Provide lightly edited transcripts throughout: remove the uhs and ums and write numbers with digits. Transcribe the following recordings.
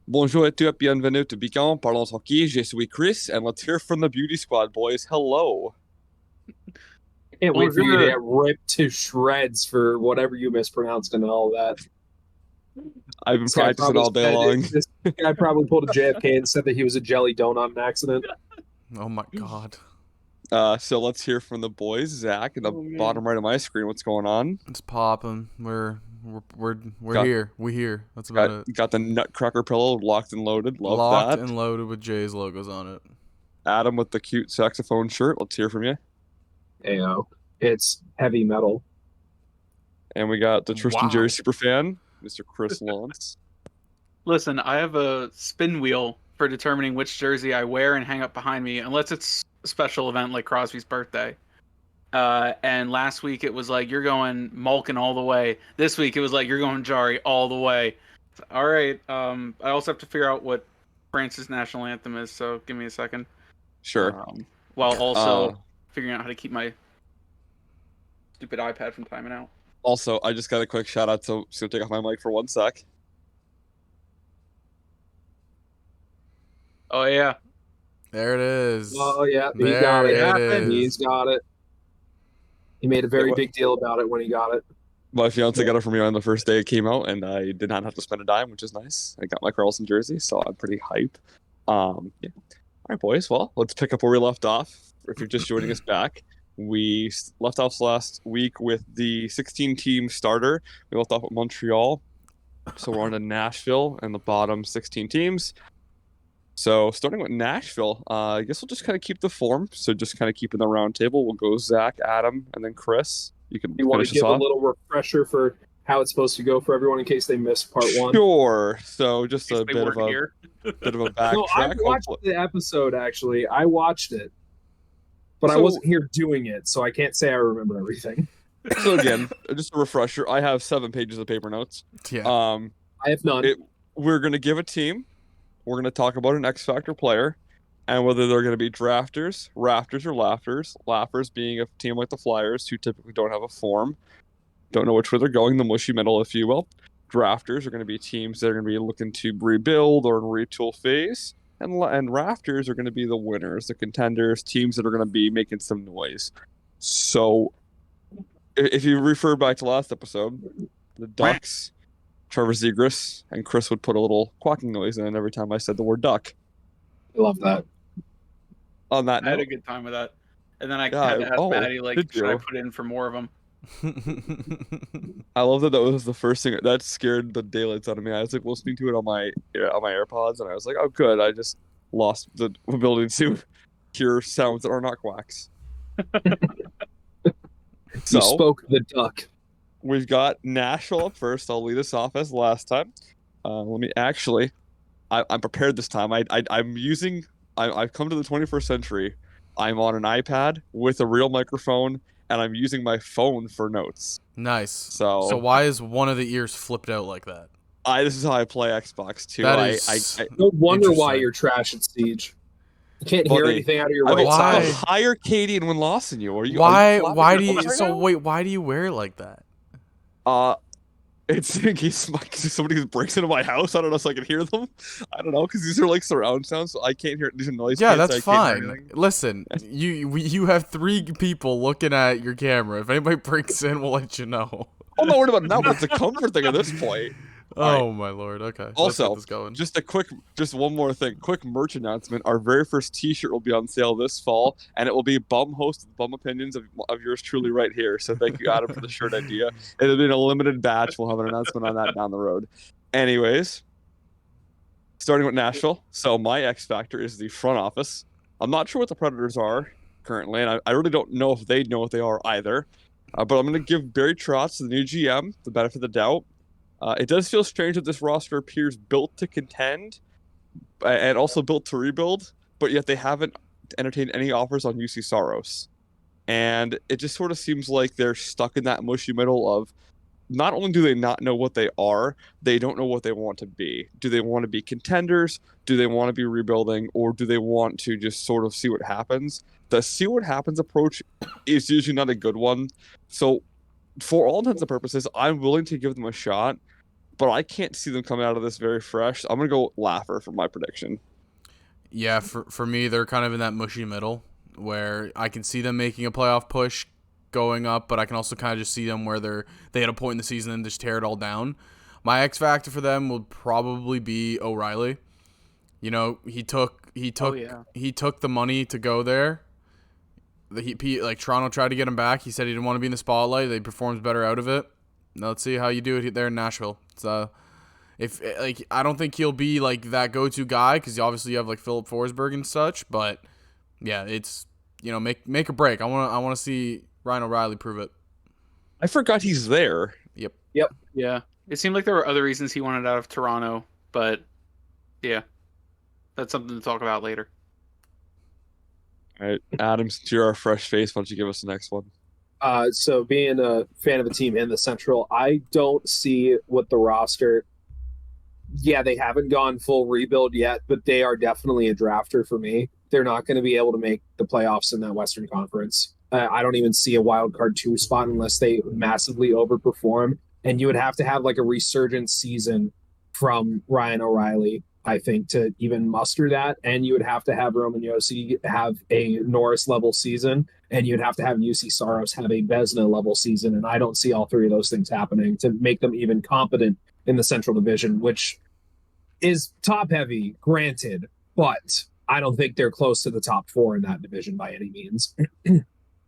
Bonjour et tout, bienvenue to Beacon. Parlons hockey. Je suis Chris, and let's hear from the Beauty Squad, boys. Hello. Can't wait for you to get ripped to shreds for whatever you mispronounced and all that. I've been practicing all day long. This guy probably pulled a JFK and said that he was a jelly donut on accident. Oh my god. So let's hear from the boys. Zach, in the bottom right of my screen, what's going on? It's popping. We're here. We here. That's about it. Got the Nutcracker pillow locked and loaded. Love Locked that. and loaded with Jay's logos on it. Adam with the cute saxophone shirt. Let's hear from you. Ayo. It's heavy metal. And we got the Tristan Jarry superfan, Mr. Chris Lawrence. Listen, I have a spin wheel for determining which jersey I wear and hang up behind me, unless it's a special event like Crosby's birthday. And last week it was like, you're going Malkin all the way. This week it was like, you're going Jarry all the way. All right. I also have to figure out what France's national anthem is, so give me a second. Sure. While also figuring out how to keep my stupid iPad from timing out. Also, I just got a quick shout out, so just gonna take off my mic for 1 sec. Oh yeah. There it is. Oh yeah, he got it. He's got it. He made a very big deal about it when he got it. My fiance got it for me on the first day it came out, and I did not have to spend a dime, which is nice. I got my Carlson jersey, so I'm pretty hype. Yeah. All right, boys. Well, let's pick up where we left off. If you're just joining us back, we left off last week with the 16-team starter. We left off at Montreal, so we're on to Nashville and the bottom 16 teams. So starting with Nashville, I guess we'll just kind of keep the form. So just kind of keeping the round table. We'll go Zach, Adam, and then Chris. You want to give a little refresher for how it's supposed to go for everyone in case they missed part one? Sure. So just a bit of a backtrack. No, I watched the episode, actually. I watched it. But I wasn't here doing it, so I can't say I remember everything. So again, just a refresher. I have 7 pages of paper notes. Yeah. I have none. We're going to give a team. We're going to talk about an X Factor player and whether they're going to be drafters, rafters, or laughers. Laughers being a team like the Flyers who typically don't have a form. Don't know which way they're going, the mushy middle, if you will. Drafters are going to be teams that are going to be looking to rebuild or in retool phase. And rafters are going to be the winners, the contenders, teams that are going to be making some noise. So if you refer back to last episode, the Ducks, Trevor Zegras, and Chris would put a little quacking noise in every time I said the word duck. I love that. On that note, I had a good time with that. And then I had to ask Maddie, should I put in for more of them? I love that was the first thing that scared the daylights out of me. I was like listening to it on my AirPods, and I was like, "Oh, good! I just lost the ability to hear sounds that are not quacks." So, you spoke the duck. We've got Nashville up first. I'll lead us off as last time. Let me actually. I'm prepared this time. I've come to the 21st century. I'm on an iPad with a real microphone, and I'm using my phone for notes. Nice. So why is one of the ears flipped out like that? This is how I play Xbox too. No wonder why you're trash at Siege. You can't hear anything out of your right side. I'm a higher Cadian when lost than you. Why do you? So wait, why do you wear it like that? It's in case somebody breaks into my house. I don't know, so I can hear them. I don't know, because these are like surround sounds, so I can't hear these noise. Yeah, that's fine. Listen, you have 3 people looking at your camera. If anybody breaks in, we'll let you know. I'm not worried about it now, but it's a comfort thing at this point. Oh my lord. Okay. Also, just one more thing. Quick merch announcement. Our very first T-shirt will be on sale this fall, and it will be bum host with bum opinions of yours truly right here. So thank you, Adam, for the shirt idea. It'll be in a limited batch. We'll have an announcement on that down the road. Anyways, starting with Nashville. So my X Factor is the front office. I'm not sure what the Predators are currently, and I really don't know if they know what they are either. But I'm going to give Barry Trotz, the new GM, the benefit of the doubt. It does feel strange that this roster appears built to contend and also built to rebuild, but yet they haven't entertained any offers on UC Saros. And it just sort of seems like they're stuck in that mushy middle of not only do they not know what they are, they don't know what they want to be. Do they want to be contenders? Do they want to be rebuilding? Or do they want to just sort of see what happens? The see what happens approach is usually not a good one. So, for all intents and purposes, I'm willing to give them a shot, but I can't see them coming out of this very fresh. I'm going to go Laffer for my prediction. Yeah, for me, they're kind of in that mushy middle where I can see them making a playoff push going up, but I can also kind of just see them where they had a point in the season and just tear it all down. My X factor for them would probably be O'Reilly. You know, he took the money to go there. Like Toronto tried to get him back. He said he didn't want to be in the spotlight. They performed better out of it. Now let's see how you do it there in Nashville. So I don't think he'll be like that go-to guy because obviously you have like Philip Forsberg and such. But yeah, it's make a break. I want to see Ryan O'Reilly prove it. I forgot he's there. Yep. Yeah. It seemed like there were other reasons he wanted out of Toronto, but yeah, that's something to talk about later. All right, Adam, since you're our fresh face, why don't you give us the next one? So being a fan of the team in the Central, I don't see what the roster. Yeah, they haven't gone full rebuild yet, but they are definitely a drafter for me. They're not going to be able to make the playoffs in that Western Conference. I don't even see a wild card 2 spot unless they massively overperform. And you would have to have like a resurgent season from Ryan O'Reilly, I think, to even muster that. And you would have to have Roman Josi have a Norris level season, and you'd have to have UC Saros have a Vezina level season. And I don't see all three of those things happening to make them even competent in the Central Division, which is top heavy, granted, but I don't think they're close to the top 4 in that division by any means.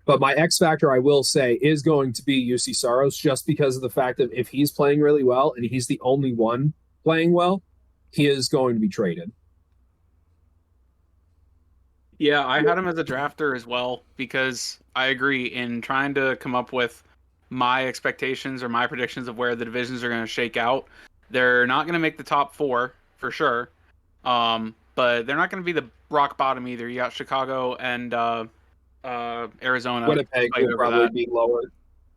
But my X factor, I will say, is going to be UC Saros, just because of the fact that if he's playing really well and he's the only one playing well, he is going to be traded. Yeah, I had him as a drafter as well because I agree in trying to come up with my expectations or my predictions of where the divisions are going to shake out. They're not going to make the top 4 for sure, but they're not going to be the rock bottom either. You got Chicago and Arizona. Winnipeg will probably be lower.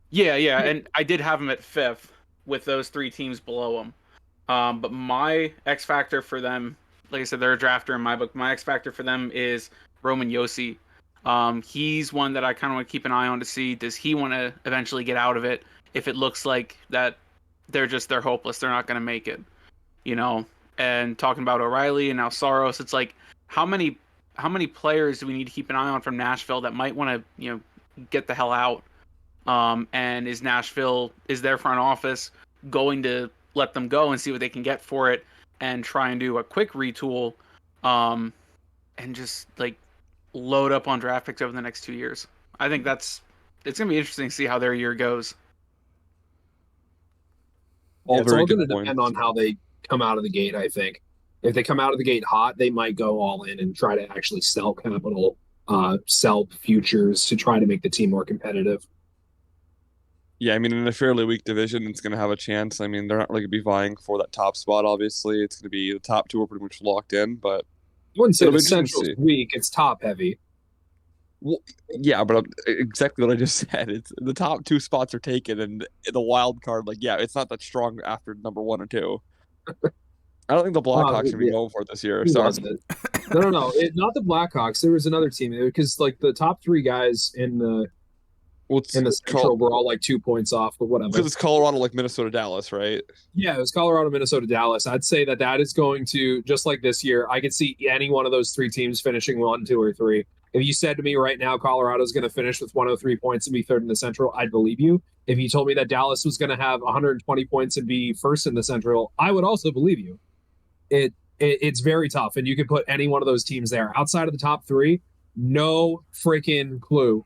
Yeah, and I did have them at 5th with those 3 teams below them. But my X factor for them, like I said, they're a drafter in my book. My X factor for them is Roman Josi. He's one that I kind of want to keep an eye on to see, does he want to eventually get out of it if it looks like that they're hopeless, they're not going to make it, And talking about O'Reilly and now Saros, it's like how many players do we need to keep an eye on from Nashville that might want to get the hell out? And is their front office going to let them go and see what they can get for it and try and do a quick retool and just like load up on draft picks over the next 2 years? I think it's going to be interesting to see how their year goes. It's all going to depend on how they come out of the gate, I think. If they come out of the gate hot, they might go all in and try to actually sell capital, sell futures to try to make the team more competitive. Yeah, I mean, in a fairly weak division, it's going to have a chance. I mean, they're not really going to be vying for that top spot, obviously. It's going to be the top 2 are pretty much locked in, but... I wouldn't say the Central's weak. It's top heavy. Well, yeah, but exactly what I just said. It's the top 2 spots are taken, and the wild card, it's not that strong after number 1 or 2. I don't think the Blackhawks should be going for it this year. So no, not the Blackhawks. There was another team because the top 3 guys in the Central were all like 2 points off, but whatever. Because it's Colorado, Minnesota, Dallas, right? Yeah, it was Colorado, Minnesota, Dallas. I'd say that is going to, just like this year, I could see any one of those 3 teams finishing 1, 2, or 3. If you said to me right now Colorado's going to finish with 103 points and be 3rd in the Central, I'd believe you. If you told me that Dallas was going to have 120 points and be 1st in the Central, I would also believe you. It's very tough, and you could put any one of those teams there. Outside of the top 3, no freaking clue.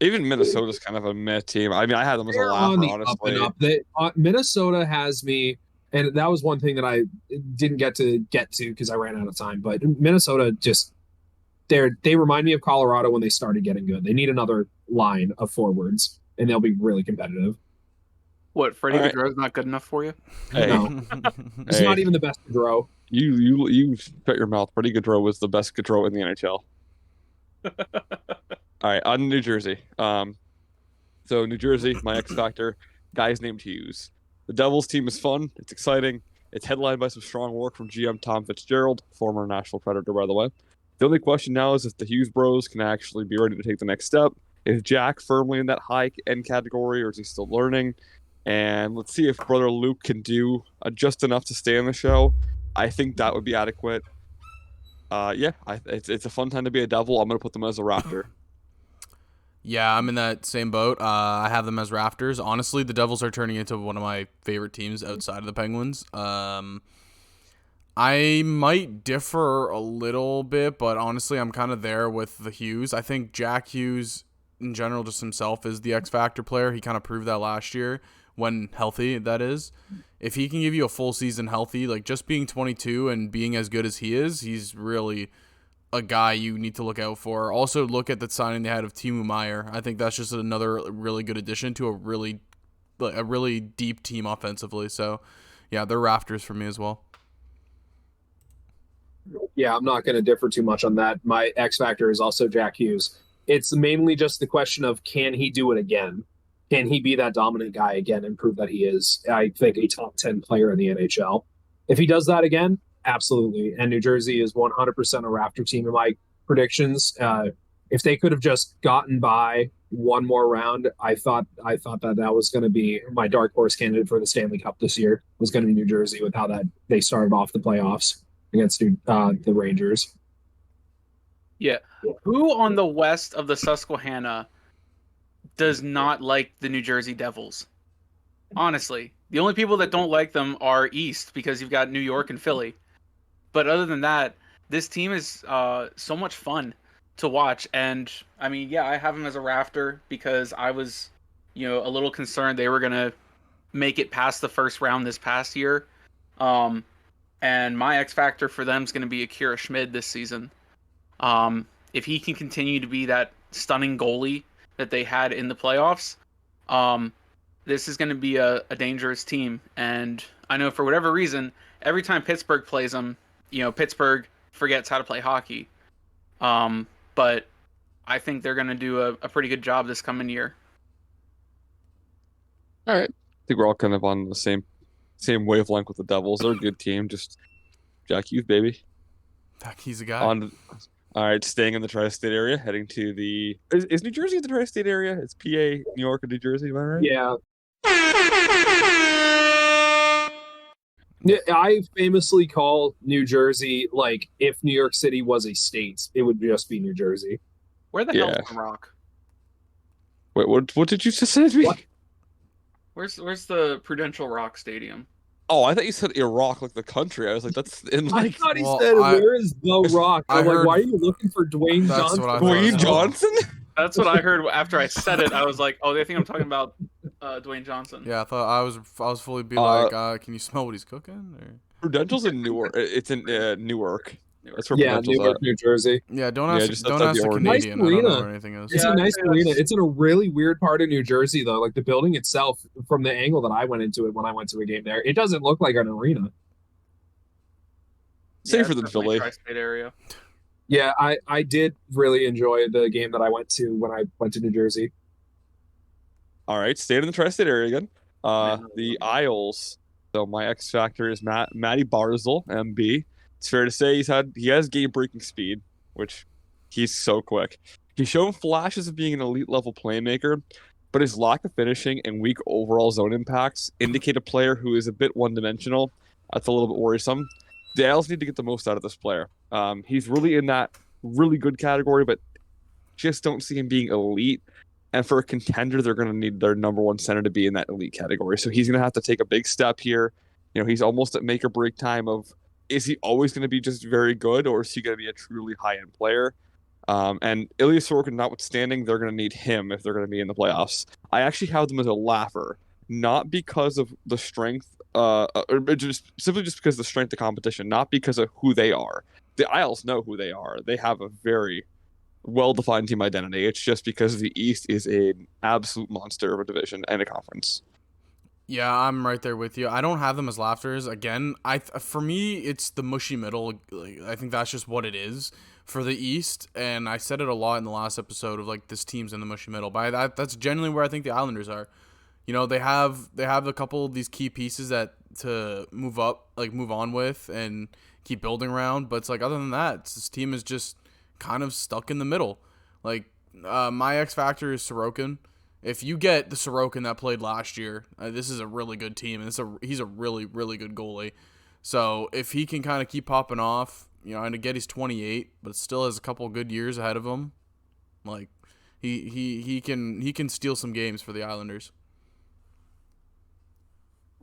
Even Minnesota's kind of a meh team. I mean, I had them as a laugher, honestly. Minnesota has me, and that was one thing that I didn't get to because I ran out of time. But Minnesota just they remind me of Colorado when they started getting good. They need another line of forwards, and they'll be really competitive. What, Freddie Gaudreau's not good enough for you? Hey. No. He's not even the best Gaudreau. You shut your mouth. Freddie Gaudreau was the best Gaudreau in the NHL. All right, on New Jersey. So New Jersey, my X factor, Guys named Hughes. The Devils team is fun. It's exciting. It's headlined by some strong work from GM Tom Fitzgerald, former Nashville Predator, by the way. The only question now is if the Hughes bros can actually be ready to take the next step. Is Jack firmly in that high end category, or is he still learning? And let's see if brother Luke can do just enough to stay in the show. I think that would be adequate. It's a fun time to be a Devil. I'm going to put them as a Raptor. Yeah, I'm in that same boat. I have them as Rafters. Honestly, the Devils are turning into one of my favorite teams outside of the Penguins. I might differ a little bit, but honestly, I'm kind of there with the Hughes. I think Jack Hughes, in general, just himself, is the X Factor player. He kind of proved that last year, when healthy, that is. If he can give you a full season healthy, like just being 22 and being as good as he is, he's really a guy you need to look out for. Also, look at the signing they had of Timo Meier. I think that's just another really good addition to a really deep team offensively. So, yeah, they're Rafters for me as well. Yeah, I'm not going to differ too much on that. My X factor is also Jack Hughes. It's mainly just the question of, can he do it again? Can he be that dominant guy again and prove that he is, I think, a top 10 player in the NHL? If he does that again, absolutely. And New Jersey is 100% a Raptor team in my predictions. If they could have just gotten by one more round, I thought that was going to be my dark horse candidate for the Stanley Cup this year, was going to be New Jersey, with how that they started off the playoffs against the Rangers. Yeah. Who on the west of the Susquehanna does not like the New Jersey Devils? Honestly, the only people that don't like them are east, because you've got New York and Philly. But other than that, this team is so much fun to watch. And I mean, yeah, I have them as a Rafter because I was, a little concerned they were going to make it past the first round this past year. And my X factor for them is going to be Akira Schmid this season. If he can continue to be that stunning goalie that they had in the playoffs, this is going to be a dangerous team. And I know for whatever reason, every time Pittsburgh plays them, Pittsburgh forgets how to play hockey. But I think they're going to do a pretty good job this coming year. All right. I think we're all kind of on the same wavelength with the Devils. They're a good team. Just Jack Hughes, baby. He's a guy. All right, staying in the tri-state area, heading to the... Is New Jersey in the tri-state area? It's PA, New York, and New Jersey, am I right? Yeah. I famously call New Jersey, like, if New York City was a state, it would just be New Jersey. Where the hell's the Rock? Wait, what did you just say to me? What? Where's the Prudential Rock Stadium? Oh, I thought you said Iraq, like the country. I was like, that's in I like... thought he said, where is the Rock? I'm like, why are you looking for Dwayne Johnson? Dwayne Johnson? That's what I heard after I said it. I was like, oh, they think I'm talking about Dwayne Johnson. Yeah, I thought I was fully be like, can you smell what he's cooking? Or... Prudential's in Newark. It's in Newark. That's where Prudential's Newark, New Jersey. Yeah, don't ask a Canadian. Nice I don't know arena. where anything is. It's a nice arena. It's in a really weird part of New Jersey, though. Like the building itself, from the angle that I went into it when I went to a game there, it doesn't look like an arena. Safer than Philly. Tri-state area. Yeah, I did really enjoy the game that I went to when I went to New Jersey. All right, staying in the tri-state area again. The Isles. So my X factor is Matty Barzal, MB. It's fair to say he has game-breaking speed, which he's so quick. He's shown flashes of being an elite level playmaker, but his lack of finishing and weak overall zone impacts indicate a player who is a bit one-dimensional. That's a little bit worrisome. The Isles need to get the most out of this player. He's really in that really good category, but just don't see him being elite. And for a contender, they're going to need their number one center to be in that elite category. So he's going to have to take a big step here. He's almost at make or break time of, is he always going to be just very good, or is he going to be a truly high-end player? And Ilya Sorokin notwithstanding, they're going to need him if they're going to be in the playoffs. I actually have them as a laugher, not because of the strength, or just because of the strength of competition, not because of who they are. The Isles know who they are. They have a very well-defined team identity. It's just because the East is an absolute monster of a division and a conference. Yeah, I'm right there with you. I don't have them as Laughters. Again, for me, it's the mushy middle. I think that's just what it is for the East, and I said it a lot in the last episode of, like, this team's in the mushy middle. But that's genuinely where I think the Islanders are. they have a couple of these key pieces that to move on with and keep building around. But it's like, other than that, this team is just kind of stuck in the middle. Like, my X factor is Sorokin. If you get the Sorokin that played last year, this is a really good team, and he's a really, really good goalie. So if he can kind of keep popping off, and again, he's 28, but still has a couple good years ahead of him. Like, he can steal some games for the Islanders.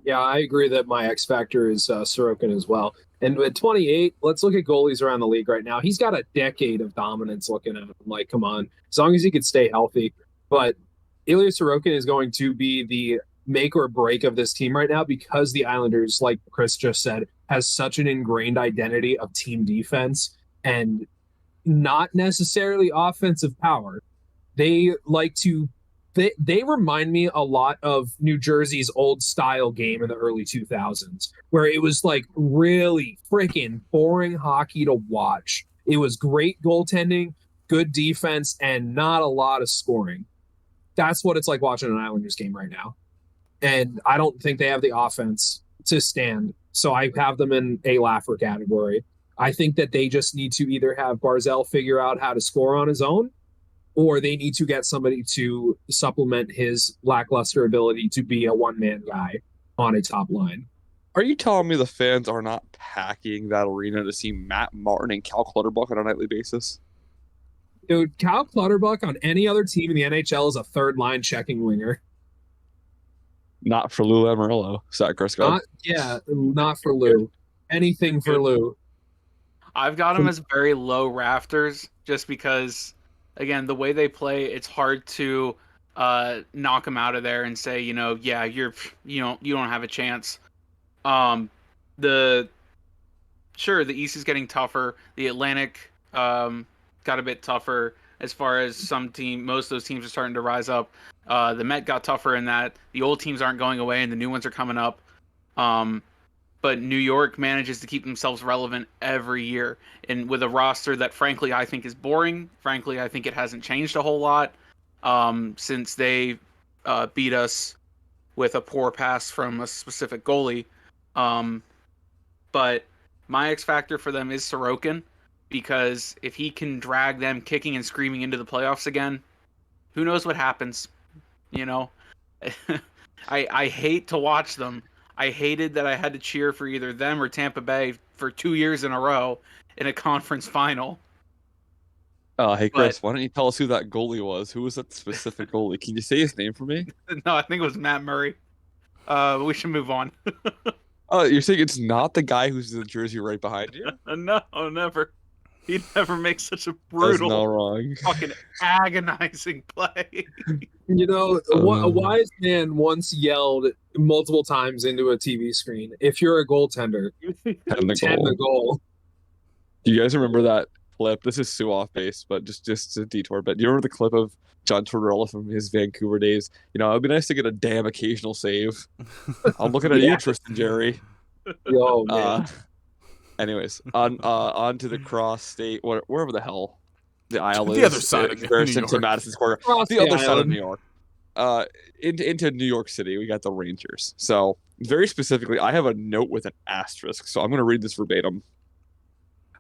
Yeah, I agree that my X factor is Sorokin as well. And at 28, let's look at goalies around the league right now. He's got a decade of dominance looking at him. Like, come on, as long as he could stay healthy. But Ilya Sorokin is going to be the make or break of this team right now, because the Islanders, like Chris just said, has such an ingrained identity of team defense and not necessarily offensive power. They like to they remind me a lot of New Jersey's old style game in the early 2000s, where it was like really freaking boring hockey to watch. It was great goaltending, good defense, and not a lot of scoring. That's what it's like watching an Islanders game right now. And I don't think they have the offense to stand. So I have them in a laugher category. I think that they just need to either have Barzal figure out how to score on his own, or they need to get somebody to supplement his lackluster ability to be a one-man guy on a top line. Are you telling me the fans are not packing that arena to see Matt Martin and Cal Clutterbuck on a nightly basis? Dude, Cal Clutterbuck on any other team in the NHL is a third-line checking winger. Not for Lou Lamoriello, Zack. Not for Lou. Anything for Lou. I've got him as very low Rafters, just because, again, the way they play, it's hard to knock them out of there and say, you don't have a chance. The East is getting tougher. The Atlantic got a bit tougher as far as most of those teams are starting to rise up. The Met got tougher in that the old teams aren't going away and the new ones are coming up. But New York manages to keep themselves relevant every year, and with a roster that, frankly, I think is boring. Frankly, I think it hasn't changed a whole lot since they beat us with a poor pass from a specific goalie. But my X factor for them is Sorokin, because if he can drag them kicking and screaming into the playoffs again, who knows what happens? I hate to watch them. I hated that I had to cheer for either them or Tampa Bay for 2 years in a row in a conference final. Hey, Chris, why don't you tell us who that goalie was? Who was that specific goalie? Can you say his name for me? No, I think it was Matt Murray. We should move on. Oh, you're saying it's not the guy who's in the jersey right behind you? No, never. He'd never make such a brutal, That's not wrong. fucking agonizing play. A wise man once yelled multiple times into a TV screen, if you're a goaltender, Tend the goal. Do you guys remember that clip? This is so off base, but just a detour. But do you remember the clip of John Tortorella from his Vancouver days? It'd be nice to get a damn occasional save. I'm looking at you, Tristan Jarry. Yo, man. Anyways, on to the cross state, wherever the hell the aisle is. The other side of New York. To Madison Square. The other side of New York. Into New York City, we got the Rangers. So very specifically, I have a note with an asterisk. So I'm going to read this verbatim.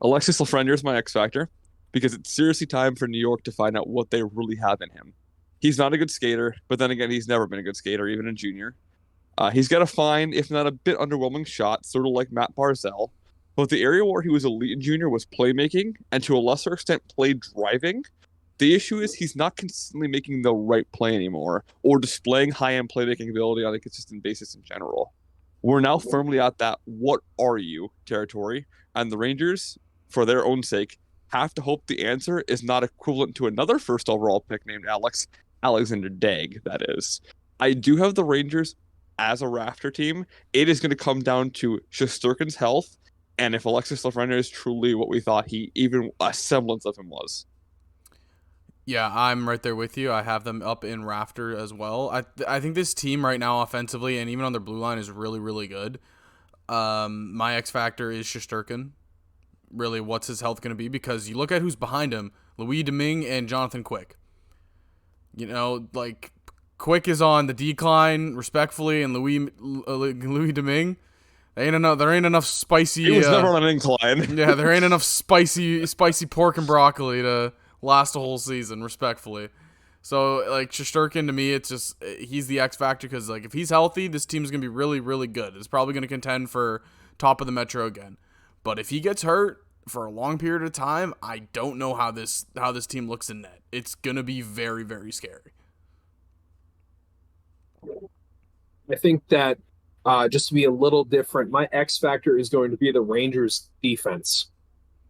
Alexis Lafreniere is my X factor, because it's seriously time for New York to find out what they really have in him. He's not a good skater, but then again, he's never been a good skater, even in junior. He's got a fine, if not a bit underwhelming shot, sort of like Matt Barzal. But the area where he was elite in junior was playmaking, and to a lesser extent, play driving. The issue is he's not consistently making the right play anymore, or displaying high-end playmaking ability on a consistent basis in general. We're now firmly at that "what are you" territory, and the Rangers, for their own sake, have to hope the answer is not equivalent to another first overall pick named Alexander Daigle, that is. I do have the Rangers as a Rafter team. It is going to come down to Shesterkin's health, and if Alexis Lafreniere is truly what we thought even a semblance of him was. Yeah, I'm right there with you. I have them up in Rafter as well. I think this team right now offensively and even on their blue line is really, really good. My X factor is Shesterkin. Really, what's his health going to be? Because you look at who's behind him, Louis Domingue and Jonathan Quick. Quick is on the decline, respectfully, and Louis Domingue. There ain't enough spicy. He was never on an incline. Yeah, there ain't enough spicy pork and broccoli to last a whole season, respectfully. So, like, Shesterkin, to me, it's just, he's the X factor because, like, if he's healthy, this team's going to be really, really good. It's probably going to contend for top of the Metro again. But if he gets hurt for a long period of time, I don't know how this team looks in net. It's going to be very, very scary. I think that just to be a little different, my X factor is going to be the Rangers' defense.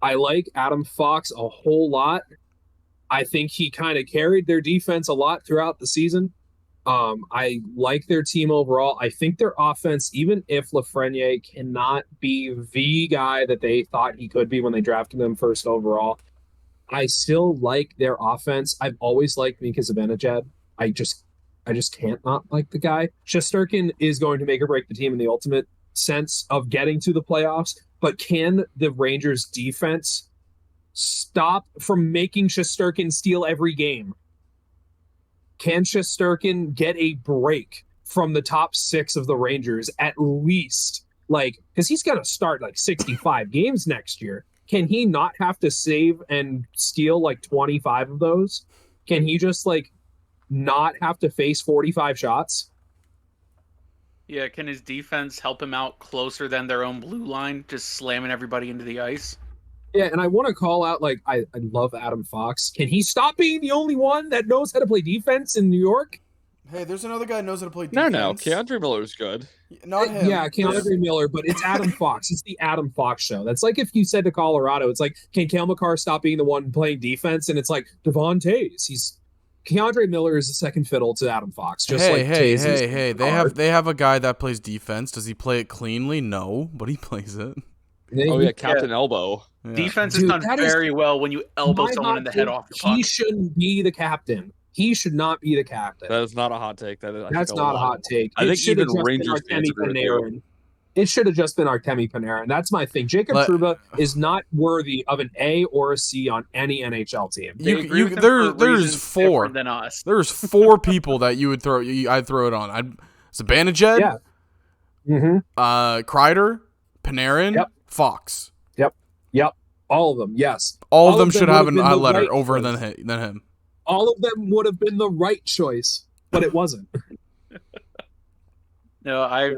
I like Adam Fox a whole lot. I think he kind of carried their defense a lot throughout the season. I like their team overall. I think their offense, even if Lafreniere cannot be the guy that they thought he could be when they drafted him first overall, I still like their offense. I've always liked Mika Zibanejad. I just can't not like the guy. Shesterkin is going to make or break the team in the ultimate sense of getting to the playoffs, but can the Rangers defense stop from making Shesterkin steal every game? Can Shesterkin get a break from the top 6 of the Rangers at least? Like, because he's going to start like 65 games next year. Can he not have to save and steal like 25 of those? Can he just like not have to face 45 shots? Yeah, can his defense help him out closer than their own blue line, just slamming everybody into the ice? Yeah, and I want to call out, like, I love Adam Fox. Can he stop being the only one that knows how to play defense in New York? Hey, there's another guy who knows how to play defense. No, Keandre Miller's good. Not him. Yeah, Keandre Miller, but it's Adam Fox. It's the Adam Fox show. That's like if you said to Colorado, it's like, can Cale Makar stop being the one playing defense? And it's like, Devon Tays. Keandre Miller is the second fiddle to Adam Fox. Just Hey. They have a guy that plays defense. Does he play it cleanly? No, but he plays it. Oh yeah, Captain Elbow. Yeah. Defense is done very well when you elbow someone in the head off the puck. He shouldn't be the captain. He should not be the captain. That is not a hot take. That's not a hot take. I think even Rangers fans agree with you. It should have just been Artemi Panarin. That's my thing. Jacob Trouba is not worthy of an A or a C on any NHL team. There's 4 than us. There's 4 people that you would throw. I'd throw it on. Zibanejad. Yeah. Mm-hmm. Kreider, Panarin, Yep. Fox. Yep. All of them. Yes. All of them should have a letter right over than him. All of them would have been the right choice, but it wasn't. No,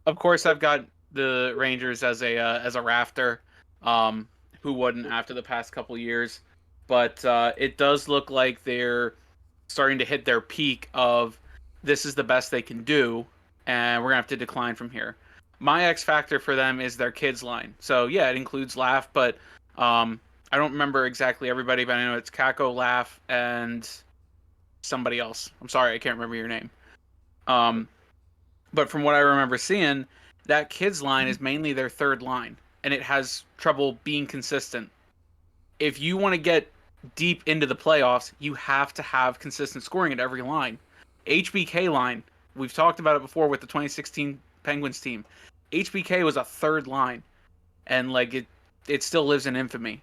Of course, I've got the Rangers as a rafter. Who wouldn't after the past couple years? But it does look like they're starting to hit their peak of this is the best they can do, and we're gonna have to decline from here. My X factor for them is their kids line. So yeah, it includes Laugh, but I don't remember exactly everybody, but I know it's Kako, Laugh, and somebody else. I'm sorry, I can't remember your name. But from what I remember seeing, that kids line is mainly their third line, and it has trouble being consistent. If you want to get deep into the playoffs, you have to have consistent scoring at every line. HBK line, we've talked about it before with the 2016 Penguins team. HBK was a third line, and like it still lives in infamy.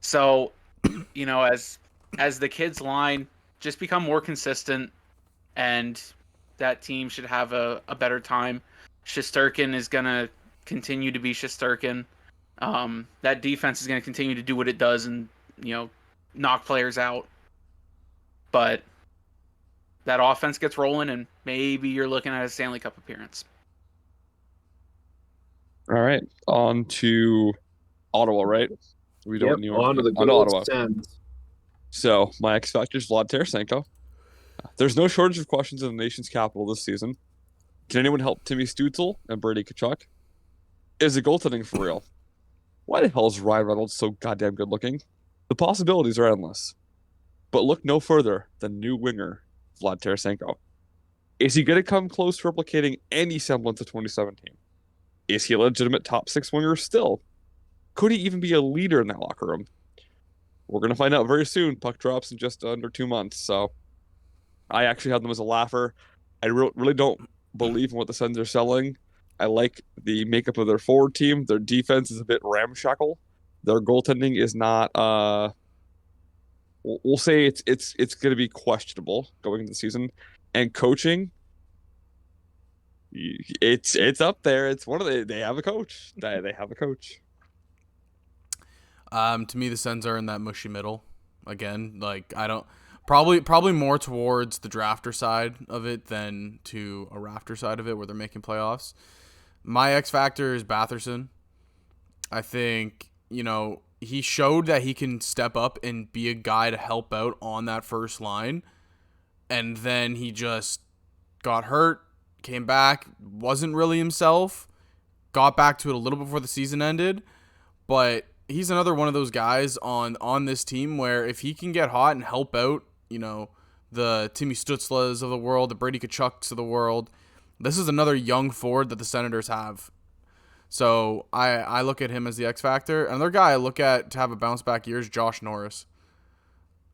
So, you know, as the kids line just become more consistent, and that team should have a better time. Shesterkin is going to continue to be Shesterkin. That defense is going to continue to do what it does and, you know, knock players out. But that offense gets rolling, and maybe you're looking at a Stanley Cup appearance. All right, on to Ottawa, right? We don't on to the good Ottawa. So my X factor is Vlad Tarasenko. There's no shortage of questions in the nation's capital this season. Can anyone help Timmy Stutzel and Brady Tkachuk? Is the goaltending for real? Why the hell is Ryan Reynolds so goddamn good looking? The possibilities are endless. But look no further than new winger Vlad Tarasenko. Is he going to come close to replicating any semblance of 2017? Is he a legitimate top 6 winger still? Could he even be a leader in that locker room? We're going to find out very soon. Puck drops in just under 2 months, so I actually have them as a laugher. I really don't believe in what the Sens are selling. I like the makeup of their forward team. Their defense is a bit ramshackle. Their goaltending is not. We'll say it's going to be questionable going into the season. and coaching, it's up there. It's one of they have a coach. They have a coach. To me, the Sens are in that mushy middle again. Like I don't probably more towards the drafter side of it than to a rafter side of it where they're making playoffs. My X factor is Batherson. I think he showed that he can step up and be a guy to help out on that first line, and then he just got hurt, came back, wasn't really himself, got back to it a little before the season ended, but he's another one of those guys on this team where if he can get hot and help out, the Timmy Stutzlas of the world, the Brady Kachucks of the world, this is another young forward that the Senators have. So I look at him as the X factor. Another guy I look at to have a bounce back year is Josh Norris.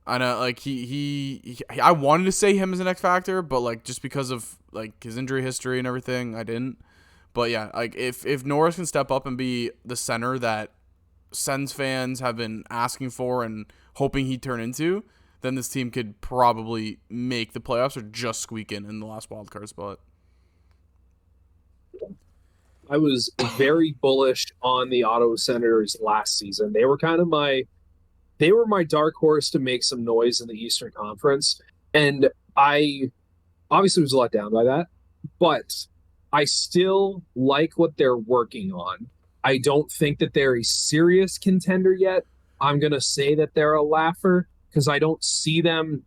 I know, like he I wanted to say him as an X factor, but like just because of like his injury history and everything, I didn't. But yeah, like if Norris can step up and be the center that Sens fans have been asking for and hoping he'd turn into, then this team could probably make the playoffs or just squeak in the last wild card spot. I was very bullish on the Ottawa Senators last season. They were my dark horse to make some noise in the Eastern Conference, and I obviously was let down by that, but I still like what they're working on. I don't think that they're a serious contender yet. I'm going to say that they're a laugher because I don't see them.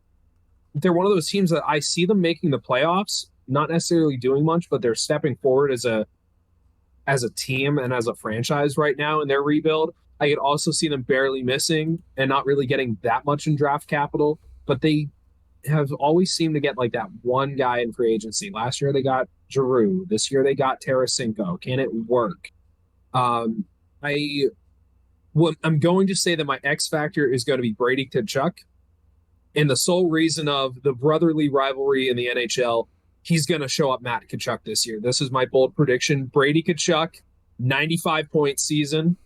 They're one of those teams that I see them making the playoffs, not necessarily doing much, but they're stepping forward as a team and as a franchise right now in their rebuild. I could also see them barely missing and not really getting that much in draft capital, but they have always seemed to get like that one guy in free agency. Last year they got Giroux. This year they got Tarasenko. Can it work? I'm going to say that my X factor is going to be Brady Tkachuk, and the sole reason of the brotherly rivalry in the NHL. He's going to show up Matt Tkachuk this year. This is my bold prediction. Brady Tkachuk, 95-point season.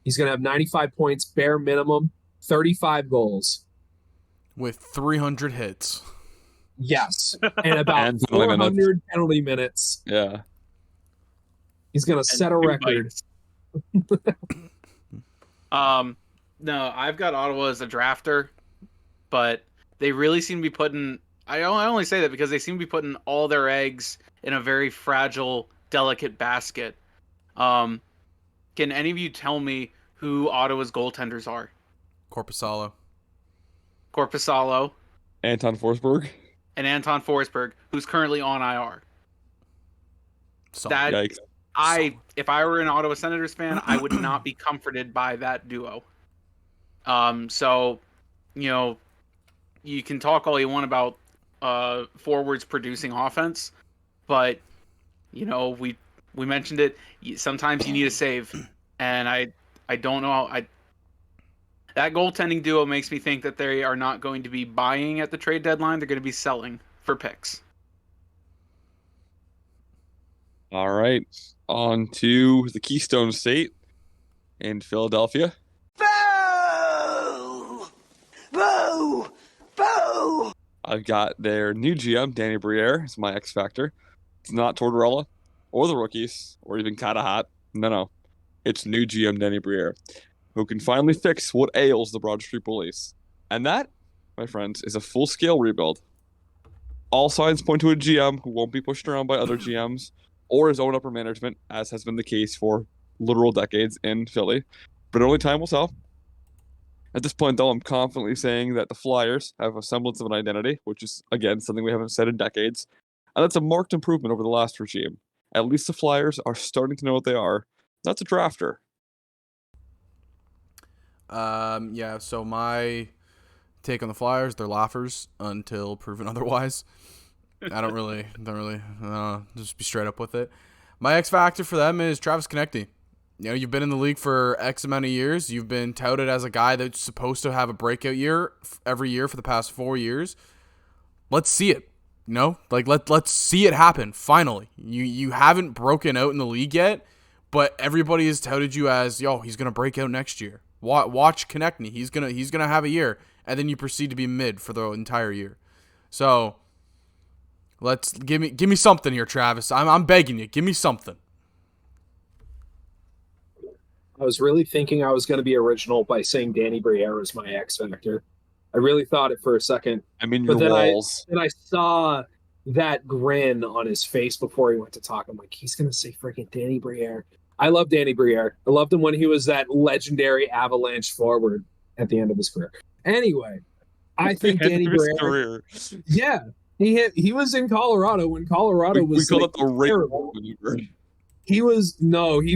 He's going to have 95 points, bare minimum, 35 goals. With 300 hits. Yes. And about 400 penalty minutes. Yeah. He's going to set a record. No, I've got Ottawa as a drafter, but they really seem to be putting... I only say that because they seem to be putting all their eggs in a very fragile, delicate basket. Can any of you tell me who Ottawa's goaltenders are? Korpisalo. Anton Forsberg. And Anton Forsberg, who's currently on IR. Yikes. If I were an Ottawa Senators fan, I would not be comforted by that duo. So, you can talk all you want about forwards producing offense, but we mentioned it. Sometimes you need a save, and I don't know how that goaltending duo makes me think that they are not going to be buying at the trade deadline. They're going to be selling for picks. All right, on to the Keystone State in Philadelphia. Boo! Boo! Boo! I've got their new GM, Danny Briere. It's my X factor. It's not Tortorella or the rookies or even Katahat. No. It's new GM Danny Briere, who can finally fix what ails the Broad Street Bullies. And that, my friends, is a full-scale rebuild. All signs point to a GM who won't be pushed around by other GMs or his own upper management, as has been the case for literal decades in Philly. But only time will tell. At this point, though, I'm confidently saying that the Flyers have a semblance of an identity, which is, again, something we haven't said in decades. And that's a marked improvement over the last regime. At least the Flyers are starting to know what they are. That's a drafter. Yeah, so my take on the Flyers, they're laughers until proven otherwise. I don't really just be straight up with it. My X factor for them is Travis Konecny. You've been in the league for X amount of years. You've been touted as a guy that's supposed to have a breakout year every year for the past 4 years. Let's see it. Let's see it happen finally. You haven't broken out in the league yet, but everybody has touted you as, he's gonna break out next year. Watch Konecny. He's gonna have a year, and then you proceed to be mid for the entire year. So Let's give me something here, Travis. I'm begging you. Give me something. I was really thinking I was going to be original by saying Danny Briere is my X Factor. I really thought it for a second. I mean, But your then walls. I saw that grin on his face before he went to talk. I'm like, he's going to say freaking Danny Briere. I love Danny Briere. I loved him when he was that legendary Avalanche forward at the end of his career. Anyway, I think End Danny of his Briere. career. Yeah, he was in Colorado when Colorado We was call like, it the Ray terrible. maneuver. He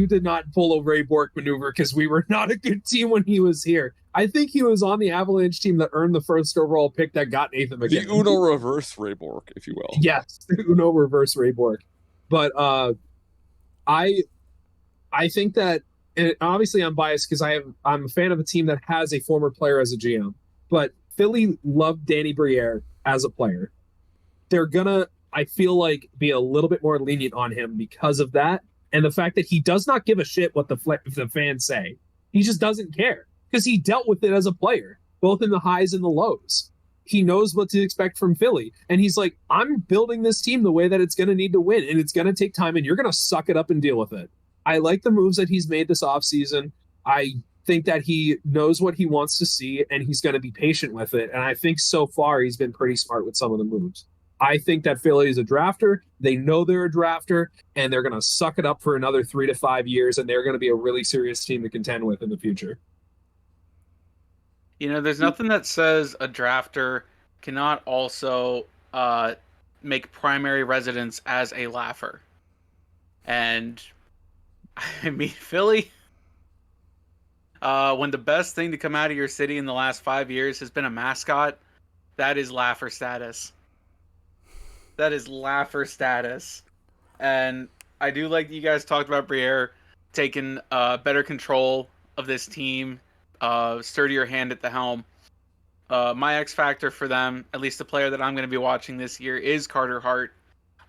did not pull a Ray Bork maneuver because we were not a good team when he was here. I think he was on the Avalanche team that earned the first overall pick that got Nathan The McKinnon. Uno reverse Ray Bork, if you will. Yes, Uno reverse Ray Bork. But I think that, and obviously I'm biased because I'm a fan of a team that has a former player as a GM. But Philly loved Danny Briere as a player. They're gonna, I feel like, be a little bit more lenient on him because of that. And the fact that he does not give a shit what the fans say. He just doesn't care because he dealt with it as a player, both in the highs and the lows. He knows what to expect from Philly. And he's like, I'm building this team the way that it's going to need to win. And it's going to take time and you're going to suck it up and deal with it. I like the moves that he's made this offseason. I think that he knows what he wants to see and he's going to be patient with it. And I think so far he's been pretty smart with some of the moves. I think that Philly is a drafter. They know they're a drafter, and they're going to suck it up for another 3 to 5 years, and they're going to be a really serious team to contend with in the future. You know, there's nothing that says a drafter cannot also make primary residence as a laugher. And, I mean, Philly, when the best thing to come out of your city in the last 5 years has been a mascot, that is laugher status. That is laugher status. And I do like that you guys talked about Briere taking better control of this team, sturdier hand at the helm. My X factor for them, at least the player that I'm going to be watching this year, is Carter Hart.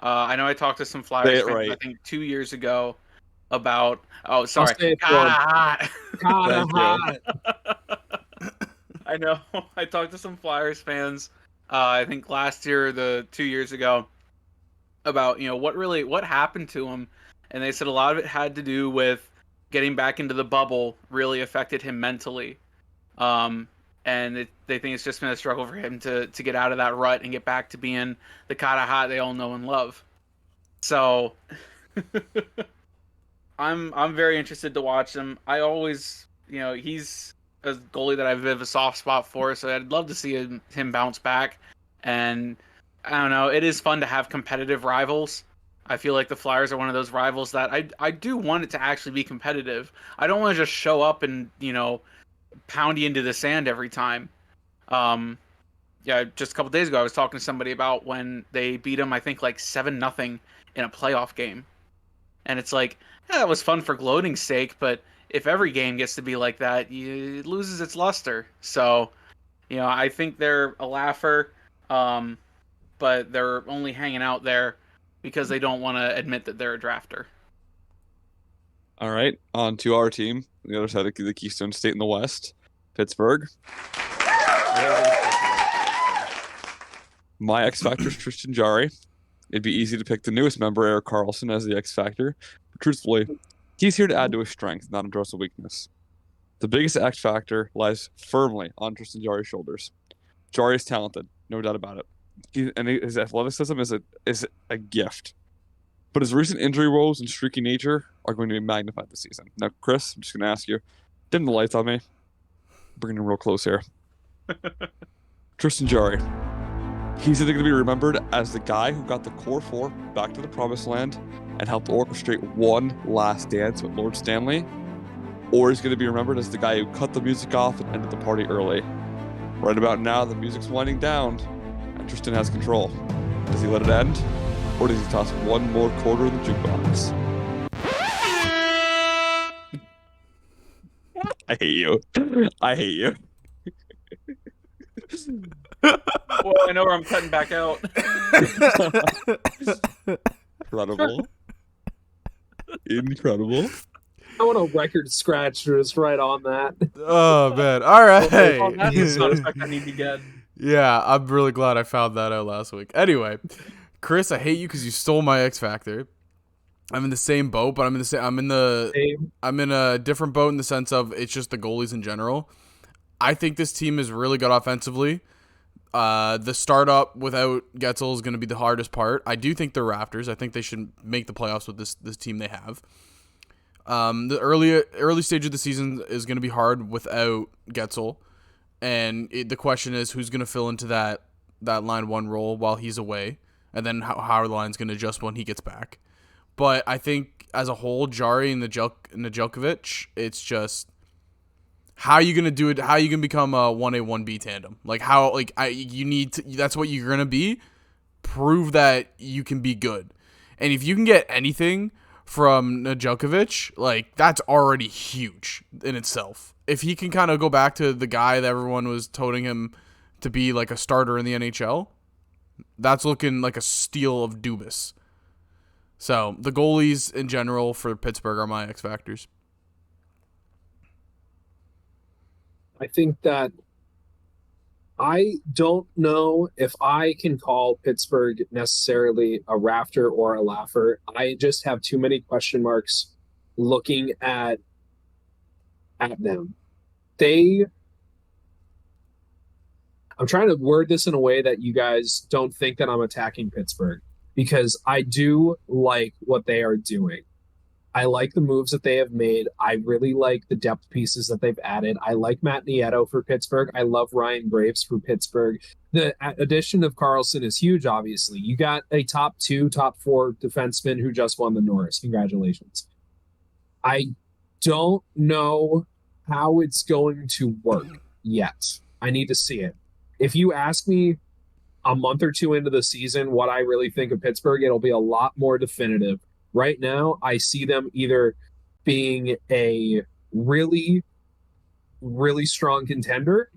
I know I talked to some Flyers fans, right. I think 2 years ago, about... Oh, sorry. I'll say it for Kinda him. hot. Kinda hot. I know. I talked to some Flyers fans, I think last year or 2 years ago, about, you know, what happened to him. And they said a lot of it had to do with getting back into the bubble really affected him mentally. And they think it's just been a struggle for him to get out of that rut and get back to being the kind of hot they all know and love. So I'm very interested to watch him. I always, you know, he's a goalie that I have a bit of a soft spot for, so I'd love to see him bounce back. And I don't know, it is fun to have competitive rivals. I feel like the Flyers are one of those rivals that I do want it to actually be competitive. I don't want to just show up and, you know, pound you into the sand every time. Yeah, just a couple days ago I was talking to somebody about when they beat them, I think like 7-0 in a playoff game. And it's like, yeah, that was fun for gloating's sake, but if every game gets to be like that, it loses its luster. So, you know, I think they're a laugher, but they're only hanging out there because they don't want to admit that they're a drafter. All right, on to our team, the other side of the Keystone State in the West, Pittsburgh. My X Factor is Tristan Jarry. It'd be easy to pick the newest member, Erik Karlsson, as the X Factor. But truthfully, he's here to add to his strength, not address a weakness. The biggest X Factor lies firmly on Tristan Jarry's shoulders. Jarry is talented, no doubt about it. And his athleticism is a gift. But his recent injury woes and streaky nature are going to be magnified this season. Now, Chris, I'm just going to ask you, dim the lights on me. Bringing him real close here. Tristan Jarry. He's either going to be remembered as the guy who got the Core 4 back to the Promised Land and helped orchestrate one last dance with Lord Stanley, or he's going to be remembered as the guy who cut the music off and ended the party early. Right about now, the music's winding down, and Tristan has control. Does he let it end, or does he toss one more quarter in the jukebox? I hate you. I hate you. Well, I know where I'm cutting back out. Incredible. Incredible. I want a record scratch just right on that. Oh, man. All right. Oh, that's the sound effect I need to get. Yeah, I'm really glad I found that out last week. Anyway, Chris, I hate you because you stole my X Factor. I'm in the same boat, but I'm in a different boat in the sense of it's just the goalies in general. I think this team is really good offensively. The startup without Getzel is going to be the hardest part. I do think they're Rafters. I think they should make the playoffs with this team they have. The early stage of the season is going to be hard without Getzel, and the question is who's going to fill into that line one role while he's away, and then how our line's going to adjust when he gets back. But I think as a whole, Jarry and Nedeljkovic, it's just how are you going to do it? How are you going to become a 1A 1B tandem? You need to. That's what you're going to be. Prove that you can be good, and if you can get anything from Nedeljkovic, that's already huge in itself. If he can kind of go back to the guy that everyone was toting him to be like a starter in the NHL, that's looking like a steal of Dubas. So the goalies in general for Pittsburgh are my X factors. I think that I don't know if I can call Pittsburgh necessarily a rafter or a laugher. I just have too many question marks looking at them. I'm trying to word this in a way that you guys don't think that I'm attacking Pittsburgh, because I do like what they are doing. I like the moves that they have made. I really like the depth pieces that they've added. I like Matt Nieto for Pittsburgh. I love Ryan Graves for Pittsburgh. The addition of Carlson is huge, obviously. You got a top 2, top 4 defenseman who just won the Norris. Congratulations. I don't know how it's going to work yet. I need to see it. If you ask me a month or two into the season what I really think of Pittsburgh, it'll be a lot more definitive. Right now, I see them either being a really, really strong contender,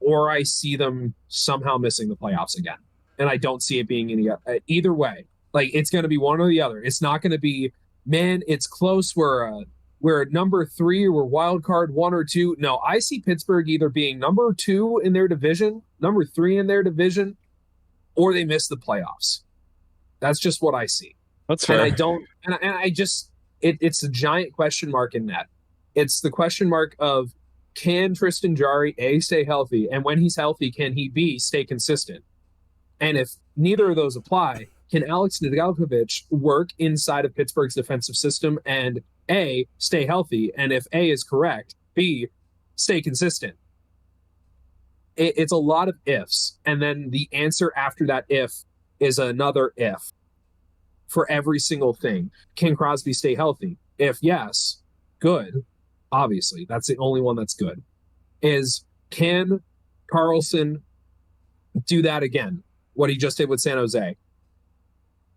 or I see them somehow missing the playoffs again. And I don't see it being either way. It's going to be one or the other. It's not going to be, man, it's close. We're number 3 or we're wild card 1 or 2. No, I see Pittsburgh either being number 2 in their division, number 3 in their division, or they miss the playoffs. That's just what I see. That's fair. It's a giant question mark in that. It's the question mark of, can Tristan Jarry A, stay healthy? And when he's healthy, can he B, stay consistent? And if neither of those apply, can Alex Nedeljkovic work inside of Pittsburgh's defensive system and A, stay healthy? And if A is correct, B, stay consistent? It's a lot of ifs. And then the answer after that if is another if. For every single thing. Can Crosby stay healthy? If yes, good. Obviously, that's the only one that's good. Can Carlson do that again? What he just did with San Jose?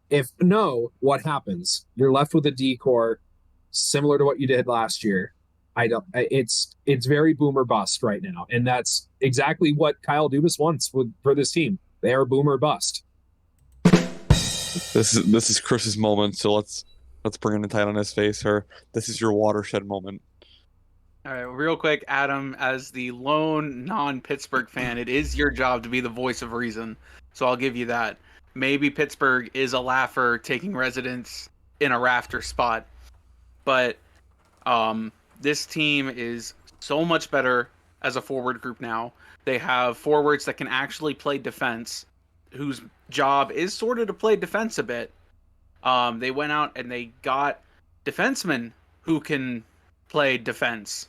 If no, what happens? You're left with a D-core similar to what you did last year. It's very boomer bust right now, and that's exactly what Kyle Dubas wants for this team. They are boomer bust. This is Chris's moment, so let's bring in the tight on his face. This is your watershed moment. All right, real quick, Adam, as the lone non-Pittsburgh fan, it is your job to be the voice of reason. So I'll give you that. Maybe Pittsburgh is a laugher taking residence in a rafter spot, but this team is so much better as a forward group now. They have forwards that can actually play defense, whose job is sort of to play defense a bit. They went out and they got defensemen who can play defense,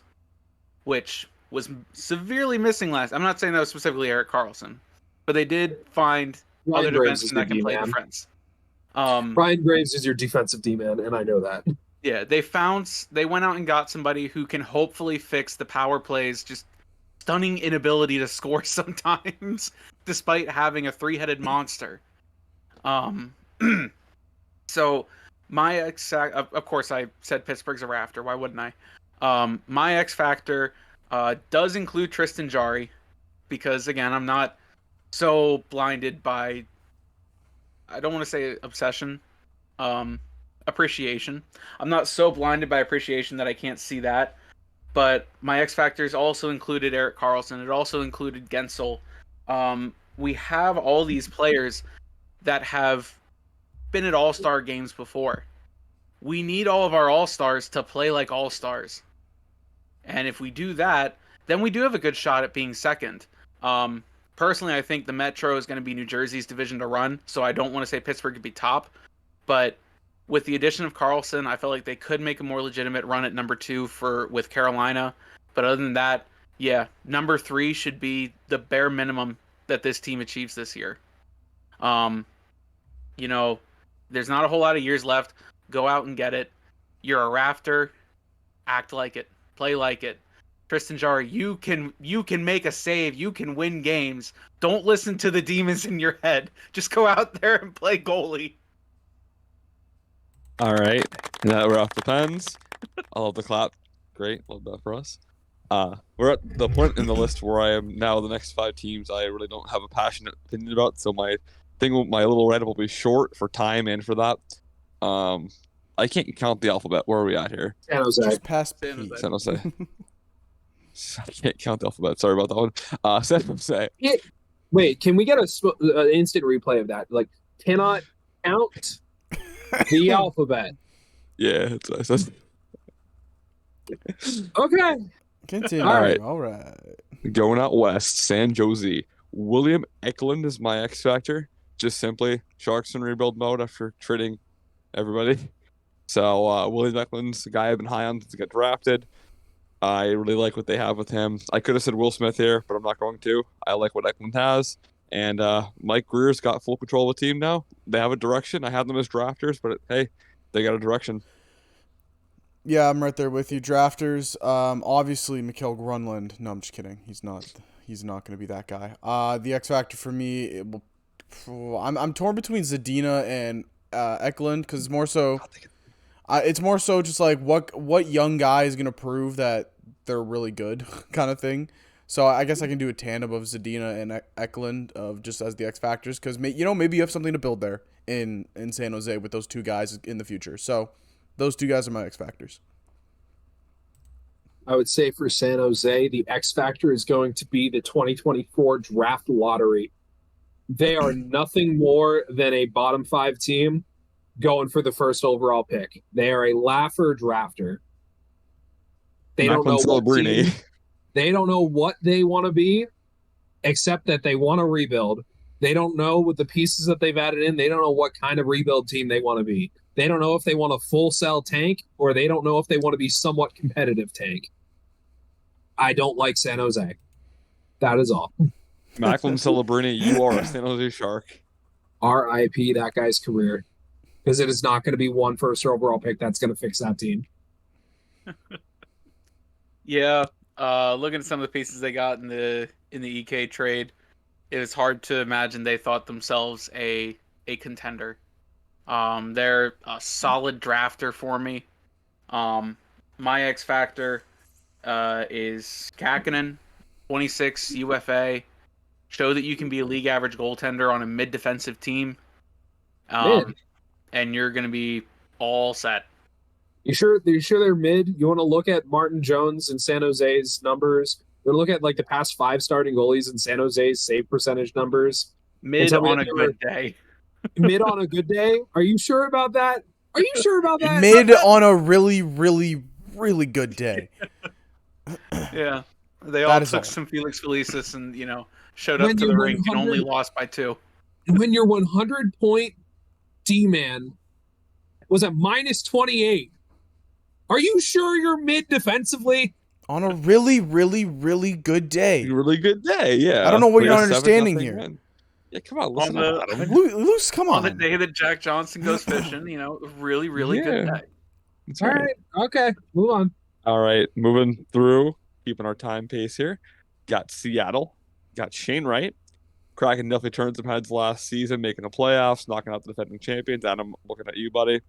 which was severely missing last. I'm not saying that was specifically Erik Karlsson, but they did find other defensemen that can play defense. Ryan Graves is your defensive D-man, and I know that. Yeah, they went out and got somebody who can hopefully fix the power plays, just stunning inability to score sometimes, despite having a 3-headed monster. So my of course I said Pittsburgh's a rafter. Why wouldn't I? My X factor does include Tristan Jarry, because again, I'm not so blinded by, I don't want to say obsession, appreciation. I'm not so blinded by appreciation that I can't see that. But my X factors also included Erik Karlsson. It also included Gensel. We have all these players that have been at All-Star games before. We need all of our All-Stars to play like All-Stars. And if we do that, then we do have a good shot at being second. Personally, I think the Metro is going to be New Jersey's division to run, so I don't want to say Pittsburgh could be top. But with the addition of Carlson, I feel like they could make a more legitimate run at number 2 with Carolina. But other than that, yeah, number 3 should be the bare minimum that this team achieves this year. You know, there's not a whole lot of years left. Go out and get it. You're a Rafter. Act like it. Play like it. Tristan Jarry, you can make a save. You can win games. Don't listen to the demons in your head. Just go out there and play goalie. All right. Now we're off the pens. I love the clap. Great. Love that for us. We're at the point in the list where I am now. The next 5 teams I really don't have a passionate opinion about, so my little write-up will be short for time and for that. I can't count the alphabet. Where are we at here? San Jose. Just past San P. Jose. San Jose. I can't count the alphabet. Sorry about that one. San Jose. Wait, can we get an instant replay of that? Like, cannot count the alphabet. Yeah, that's what I said. Okay. Continue. All right. All right. Going out west, San Jose. William Eklund is my X factor. Just simply Sharks in rebuild mode after trading everybody. So William Eklund's the guy I've been high on since he got drafted. I really like what they have with him. I could have said Will Smith here, but I'm not going to. I like what Eklund has. And Mike Greer's got full control of the team now. They have a direction. I had them as drafters, but hey, they got a direction. Yeah, I'm right there with you. Drafters, obviously Mikael Grunland. No, I'm just kidding. He's not going to be that guy. The X factor for me, I'm torn between Zadina and Eklund because it's more so just like what young guy is going to prove that they're really good kind of thing. So I guess I can do a tandem of Zadina and Eklund of just as the X factors because maybe you have something to build there in San Jose with those 2 guys in the future. So those 2 guys are my X factors. I would say for San Jose, the X factor is going to be the 2024 draft lottery. They are nothing more than a bottom 5 team going for the first overall pick. They are a laugher drafter. They don't know what team, they don't know what they want to be, except that they want to rebuild. They don't know with the pieces that they've added in. They don't know what kind of rebuild team they want to be. They don't know if they want a full sell tank or they don't know if they want to be somewhat competitive tank. I don't like San Jose. That is all. Macklin Celebrini, you are a San Jose Shark. RIP that guy's career. Because it is not going to be one first overall pick that's going to fix that team. Yeah, looking at some of the pieces they got in the EK trade, it was hard to imagine they thought themselves a contender. They're a solid drafter for me. My X factor is Kakkonen, 26 UFA. Show that you can be a league average goaltender on a mid defensive team. And you're going to be all set. You sure they're mid? You want to look at Martin Jones and San Jose's numbers? You want to look at like the past 5 starting goalies and San Jose's save percentage numbers? Mid on a good day. Mid on a good day? Are you sure about that? Are you sure about that? Mid on a really, really, really good day. Yeah. They all took some Felix Felicis and, showed up to the rink and only lost by 2. When your 100-point D-man was at minus 28, are you sure you're mid defensively? On a really, really, really good day. Really good day, yeah. I don't know what you're not understanding here. Win. Yeah, come on, listen Luce, come on. On the day that Jack Johnson goes fishing, really, really good day. That's all right. Okay, move on. All right, moving through, keeping our time pace here. Got Seattle. Got Shane Wright. Kraken definitely turned some heads last season, making the playoffs, knocking out the defending champions. Adam, looking at you, buddy.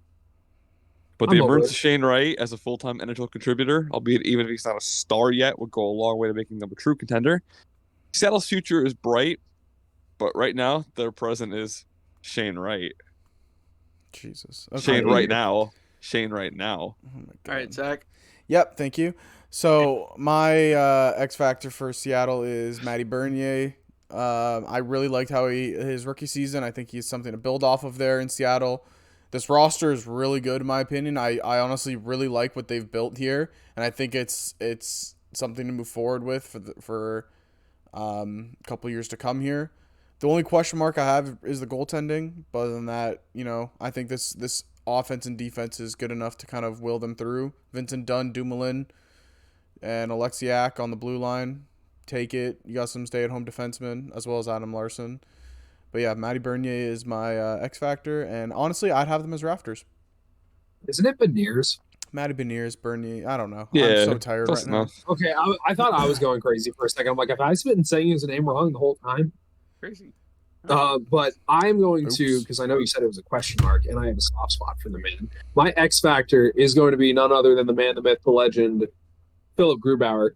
But the emergence of Shane Wright as a full-time NHL contributor, albeit even if he's not a star yet, would go a long way to making them a true contender. Seattle's future is bright, but right now, their present is Shane Wright. Jesus. Okay. Shane Wright now. Oh my God. All right, Zach. Yep, thank you. So my X factor for Seattle is Matty Bernier. I really liked how his rookie season. I think he's something to build off of there in Seattle. This roster is really good in my opinion. I honestly really like what they've built here, and I think it's something to move forward with for a couple years to come here. The only question mark I have is the goaltending. But other than that, I think this offense and defense is good enough to kind of will them through. Vincent Dunn, Dumoulin, and Alexiak on the blue line. Take it. You got some stay-at-home defensemen as well as Adam Larson. But yeah, Matty Bernier is my X factor, and honestly, I'd have them as Rafters. Isn't it Beniers? Matty Beniers, Bernier. I don't know. Yeah, I'm so tired right now. Okay, I thought I was going crazy for a second. I'm like, have I been saying his name wrong the whole time? Crazy. But I'm going to, Oops. because I know you said it was a question mark, and I have a soft spot for the man. My X factor is going to be none other than the man, the myth, the legend, Philip Grubauer.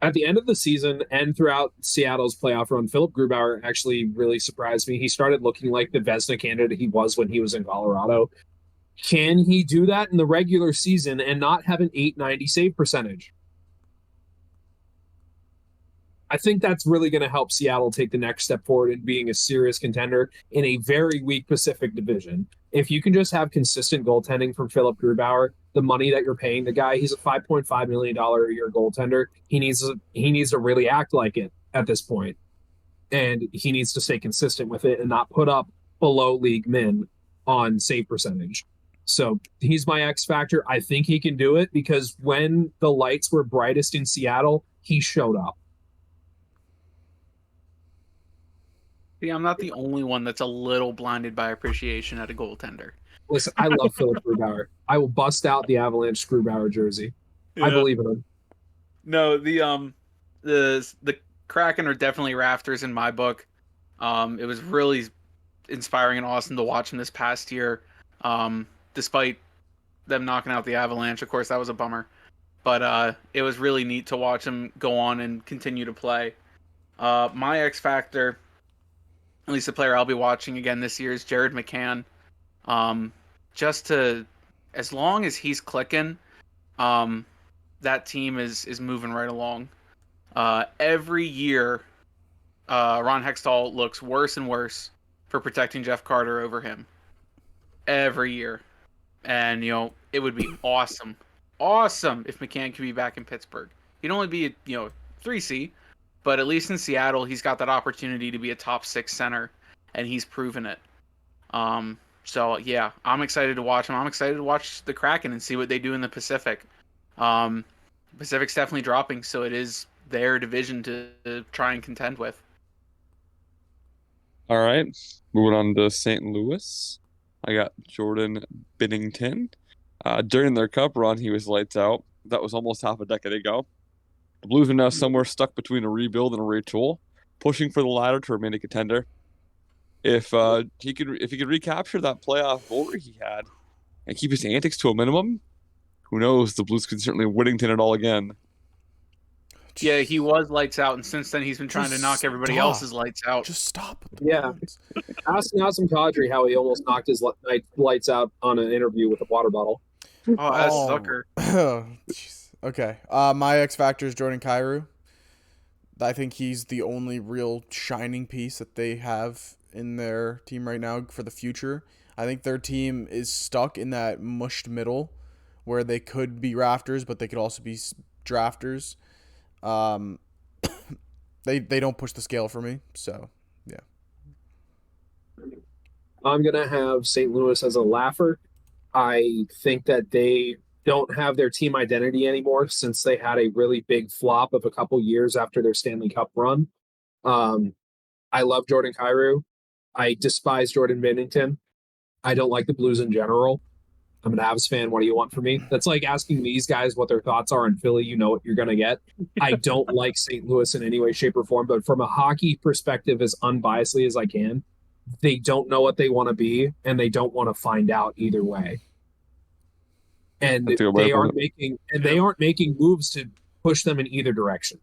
At the end of the season and throughout Seattle's playoff run, Philip Grubauer actually really surprised me. He started looking like the Vezina candidate he was when he was in Colorado. Can he do that in the regular season and not have an .890 save percentage? I think that's really going to help Seattle take the next step forward in being a serious contender in a very weak Pacific division. If you can just have consistent goaltending from Philip Grubauer, the money that you're paying the guy, he's a $5.5 million a year goaltender. He needs to really act like it at this point. And he needs to stay consistent with it and not put up below league min on save percentage. So he's my X factor. I think he can do it because when the lights were brightest in Seattle, he showed up. See, I'm not the only one that's a little blinded by appreciation at a goaltender. Listen, I love Philip Grubauer. I will bust out the Avalanche Grubauer jersey. I believe in him. No, the Kraken are definitely Rafters in my book. It was really inspiring and awesome to watch them this past year. Despite them knocking out the Avalanche, of course, that was a bummer. But it was really neat to watch them go on and continue to play. My X factor, at least the player I'll be watching again this year, is Jared McCann. As long as he's clicking, that team is moving right along. Every year, Ron Hextall looks worse and worse for protecting Jeff Carter over him. Every year. And, it would be awesome if McCann could be back in Pittsburgh. He'd only be, 3C, but at least in Seattle, he's got that opportunity to be a top 6 center, and he's proven it. So, yeah, I'm excited to watch him. I'm excited to watch the Kraken and see what they do in the Pacific. Pacific's definitely dropping, so it is their division to try and contend with. All right, moving on to St. Louis. I got Jordan Binnington. During their cup run, he was lights out. That was almost half a decade ago. The Blues are now somewhere stuck between a rebuild and a retool, pushing for the latter to remain a contender. If he could recapture that playoff glory he had and keep his antics to a minimum, who knows? The Blues could certainly Whittington it all again. Yeah, he was lights out, and since then he's been trying to knock everybody else's lights out. Just stop. Yeah. Ask Nazem Kadri how he almost knocked his lights out on an interview with a water bottle. Oh, that's sucker. Okay. My X factor is Jordan Kyrou. I think he's the only real shining piece that they have in their team right now for the future. I think their team is stuck in that mushed middle where they could be Rafters, but they could also be drafters. They don't push the scale for me, so yeah. I'm gonna have St. Louis as a laugher. I think that they don't have their team identity anymore since they had a really big flop of a couple years after their Stanley Cup run. I love Jordan Kyrou. I despise Jordan Binnington. I don't like the Blues in general. I'm an Avs fan. What do you want from me? That's like asking these guys what their thoughts are on Philly. You know what you're going to get. I don't like St. Louis in any way, shape, or form, but from a hockey perspective, as unbiasedly as I can, they don't know what they want to be, and they don't want to find out either way. And they aren't making moves to push them in either direction.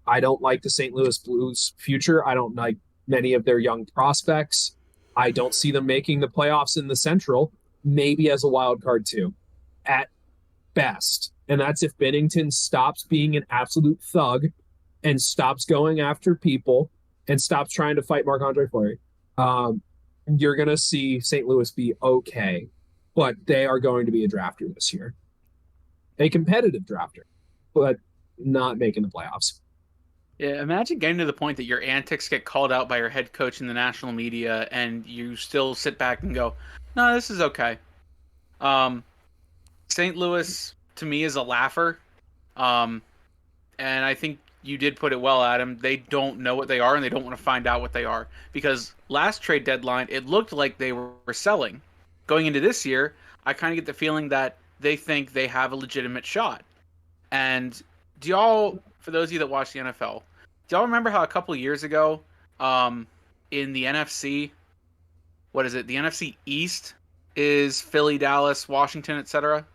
I don't like the St. Louis Blues future. I don't like many of their young prospects. I don't see them making the playoffs in the Central. Maybe as a wild card too, at best. And that's if Binnington stops being an absolute thug and stops going after people and stops trying to fight Marc-Andre Fleury, you're going to see St. Louis be okay, but they are going to be a drafter this year. A competitive drafter, but not making the playoffs. Yeah, imagine getting to the point that your antics get called out by your head coach in the national media, and you still sit back and go, "No, this is okay." St. Louis to me is a laugher, and I think you did put it well, Adam. They don't know what they are, and they don't want to find out what they are, because last trade deadline it looked like they were selling. Going into this year, I kind of get the feeling that they think they have a legitimate shot. And do y'all, for those of you that watch the NFL, do y'all remember how a couple years ago, in the NFC, what is it? The NFC East is Philly, Dallas, Washington, etc.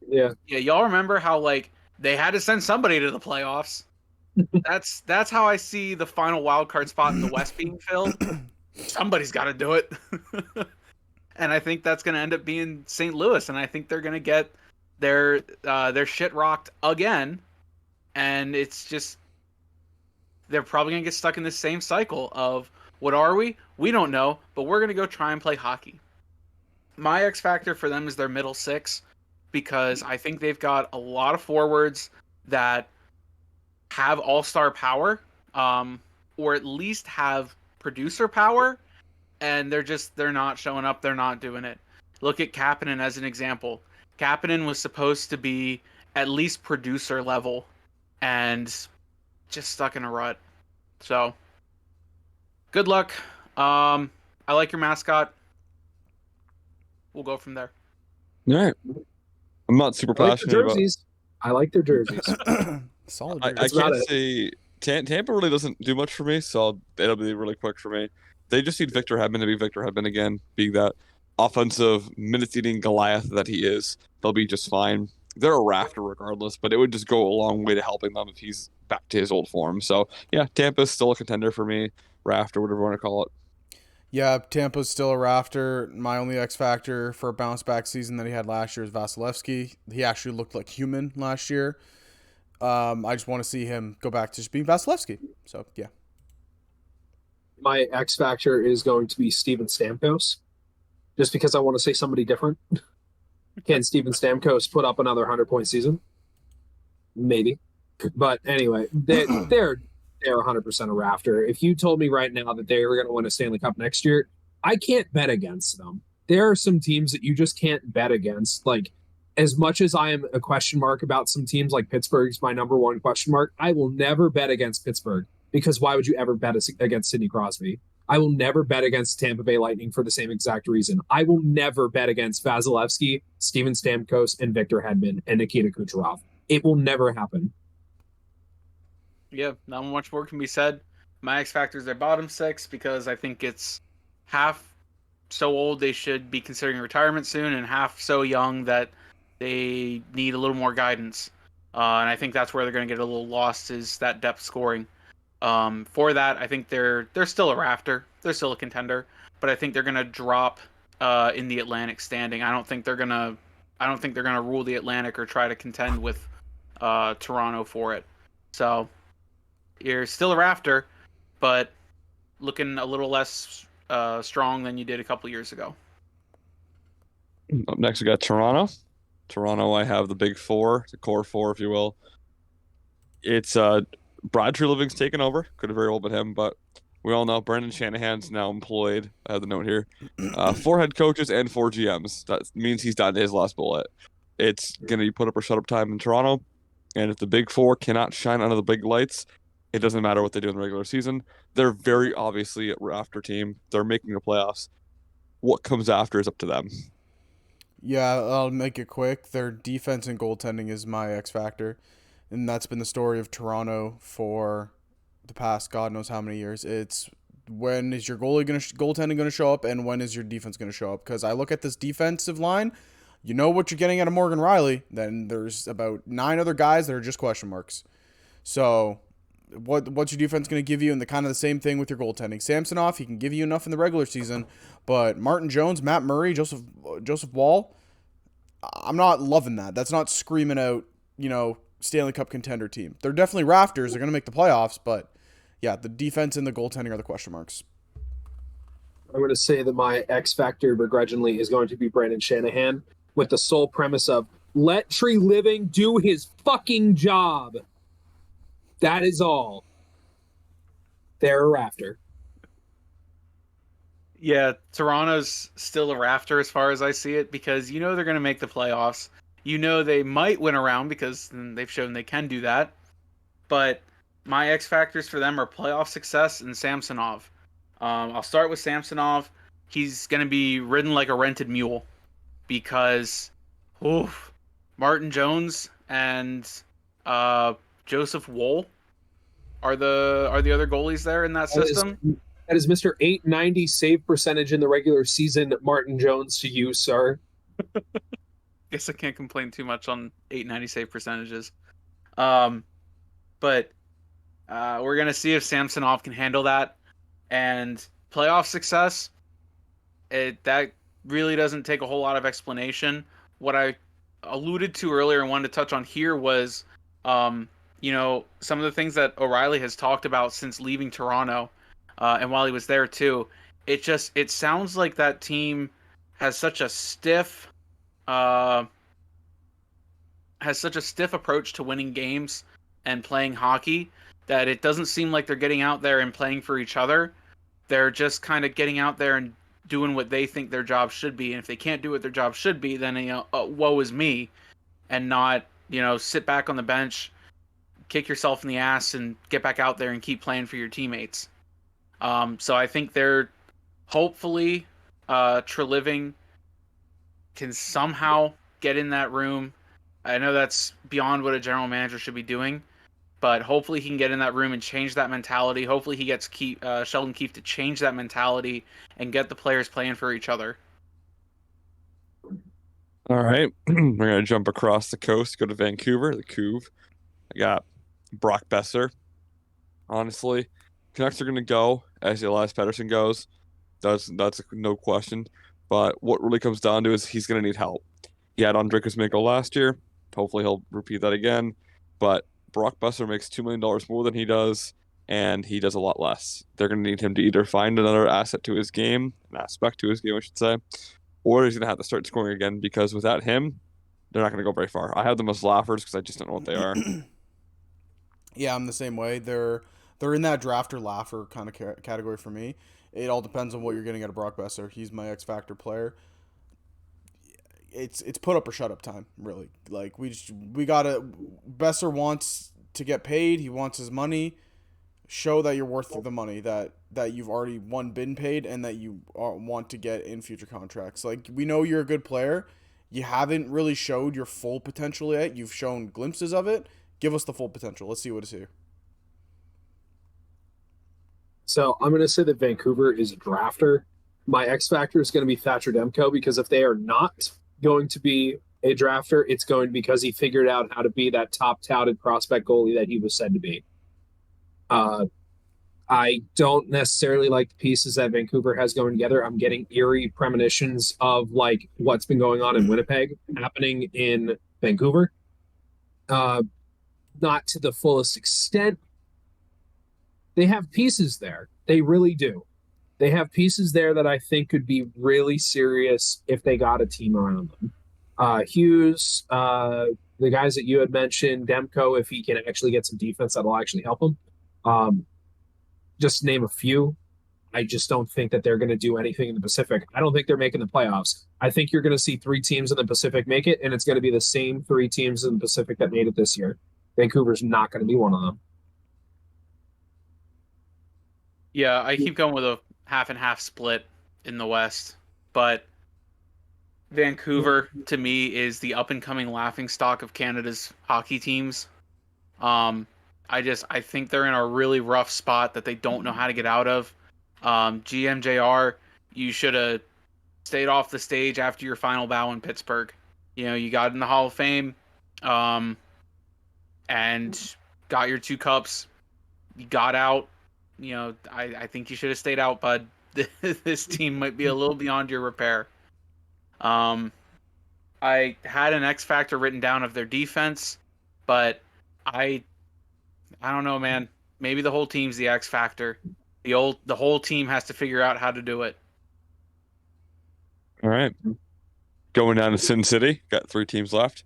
Yeah. Yeah, y'all remember how like they had to send somebody to the playoffs. That's how I see the final wild card spot in the West being filled. Somebody's got to do it. And I think that's going to end up being St. Louis, and I think they're going to get their shit rocked again, and it's just they're probably going to get stuck in this same cycle of what are we? We don't know, but we're going to go try and play hockey. My X factor for them is their middle six, because I think they've got a lot of forwards that have all-star power, or at least have producer power, and they're not showing up. They're not doing it. Look at Kapanen as an example. Kapanen was supposed to be at least producer level, and just stuck in a rut. So, good luck. I like your mascot. We'll go from there. All right. I'm not super I like passionate about. I like their jerseys. Solid. I That's about can't say Tampa really doesn't do much for me, so it'll be really quick for me. They just need Victor Hedman to be Victor Hedman again, being that offensive minutes-eating Goliath that he is. They'll be just fine. They're a rafter regardless, but it would just go a long way to helping them if he's back to his old form. So, yeah, Tampa's still a contender for me. Rafter, whatever you want to call it. Yeah, Tampa's still a rafter. My only X factor for a bounce back season that he had last year is Vasilevsky. He actually looked like human last year. I just want to see him go back to just being Vasilevsky. So, yeah. My X factor is going to be Steven Stamkos, just because I want to say somebody different. Can Steven Stamkos put up another 100-point season? Maybe. But anyway, they're 100% a rafter. If you told me right now that they were going to win a Stanley Cup next year, I can't bet against them. There are some teams that you just can't bet against. Like, as much as I am a question mark about some teams, like Pittsburgh's my number one question mark, I will never bet against Pittsburgh, because why would you ever bet against Sidney Crosby? I will never bet against Tampa Bay Lightning for the same exact reason. I will never bet against Vasilevsky, Steven Stamkos, and Victor Hedman and Nikita Kucherov. It will never happen. Yeah, not much more can be said. My X factor is their bottom six, because I think it's half so old they should be considering retirement soon, and half so young that they need a little more guidance. And I think that's where they're going to get a little lost, is that depth scoring. For that, I think they're still a rafter. They're still a contender, but I think they're going to drop in the Atlantic standing. I don't think they're going to rule the Atlantic or try to contend with Toronto for it. So you're still a rafter, but looking a little less strong than you did a couple years ago. Up next, we got Toronto. Toronto, I have the big four, the core four, if you will. It's Brad Treliving's taken over. Could have very well been him, but we all know Brendan Shanahan's now employed. I have the note here. 4 head coaches and 4 GMs. That means he's down to his last bullet. It's going to be put up or shut up time in Toronto. And if the big four cannot shine under the big lights, it doesn't matter what they do in the regular season. They're very obviously a rafter team. They're making the playoffs. What comes after is up to them. Yeah, I'll make it quick. Their defense and goaltending is my X factor, and that's been the story of Toronto for the past God knows how many years. It's when is your goaltending going to show up, and when is your defense going to show up? Because I look at this defensive line, you know what you're getting out of Morgan Riley. Then there's about 9 other guys that are just question marks. So what's your defense going to give you? And the kind of the same thing with your goaltending. Samsonov, he can give you enough in the regular season, but Martin Jones, Matt Murray, Joseph Wall, I'm not loving that. That's not screaming out, Stanley Cup contender team. They're definitely rafters. They're going to make the playoffs, but yeah, the defense and the goaltending are the question marks. I'm going to say that my X factor begrudgingly is going to be Brandon Shanahan with the sole premise of let Tree Living do his fucking job. That is all. They're a Rafter. Yeah, Toronto's still a Rafter as far as I see it because you know they're going to make the playoffs. You know they might win a round because they've shown they can do that. But my X factors for them are playoff success and Samsonov. I'll start with Samsonov. He's going to be ridden like a rented mule because Martin Jones and Joseph Woll are the other goalies there in that system. That is Mr. 890 save percentage in the regular season, Martin Jones, to you, sir. Guess I can't complain too much on 890 save percentages. But we're going to see if Samsonov can handle that. And playoff success, that really doesn't take a whole lot of explanation. What I alluded to earlier and wanted to touch on here was, some of the things that O'Reilly has talked about since leaving Toronto, and while he was there too. It sounds like that team has such a stiff approach to winning games and playing hockey that it doesn't seem like they're getting out there and playing for each other. They're just kind of getting out there and doing what they think their job should be. And if they can't do what their job should be, then, woe is me, and not, sit back on the bench, kick yourself in the ass and get back out there and keep playing for your teammates. So I think they're hopefully Treliving can somehow get in that room. I know that's beyond what a general manager should be doing, but hopefully he can get in that room and change that mentality. Hopefully he gets Sheldon Keefe to change that mentality and get the players playing for each other. All right. We're going to jump across the coast, go to Vancouver, the Couve. I got Brock Besser. Honestly, Canucks are going to go as Elias Pettersson goes. That's no question. But what really comes down to is he's going to need help. He had Andrei Kuzmenko last year. Hopefully he'll repeat that again. But Brock Besser makes $2 million more than he does, and he does a lot less. They're going to need him to either find another asset to his game, an aspect to his game, I should say, or he's going to have to start scoring again because without him, they're not going to go very far. I have them as Rafters because I just don't know what they are. Yeah, I'm the same way. They're in that draft or laugher kind of category for me. It all depends on what you're getting out of Brock Besser. He's my X Factor player. It's put up or shut up time, really. Like Besser wants to get paid. He wants his money. Show that you're worth the money that you've already been paid and that you want to get in future contracts. Like, we know you're a good player. You haven't really showed your full potential yet. You've shown glimpses of it. Give us the full potential. Let's see what is here. So I'm going to say that Vancouver is a drafter. My X factor is going to be Thatcher Demko because if they are not going to be a drafter, it's going to be because he figured out how to be that top touted prospect goalie that he was said to be. I don't necessarily like the pieces that Vancouver has going together. I'm getting eerie premonitions of like what's been going on in Winnipeg happening in Vancouver. Not to the fullest extent. They have pieces there. They really do. They have pieces there that I think could be really serious if they got a team around them. Hughes, the guys that you had mentioned, Demko, if he can actually get some defense, that'll actually help him. Just name a few. I just don't think that they're going to do anything in the Pacific. I don't think they're making the playoffs. I think you're going to see 3 teams in the Pacific make it, and it's going to be the same 3 teams in the Pacific that made it this year. Vancouver's not going to be one of them. Yeah, I keep going with a half and half split in the West, but Vancouver to me is the up and coming laughingstock of Canada's hockey teams. I think they're in a really rough spot that they don't know how to get out of. GMJR, you should have stayed off the stage after your final bow in Pittsburgh. You got in the Hall of Fame, and got your 2 cups. You got out. I think you should have stayed out, bud. This team might be a little beyond your repair. I had an X factor written down of their defense, but I don't know, man. Maybe the whole team's the X factor. The whole team has to figure out how to do it. All right. Going down to Sin City. Got 3 teams left.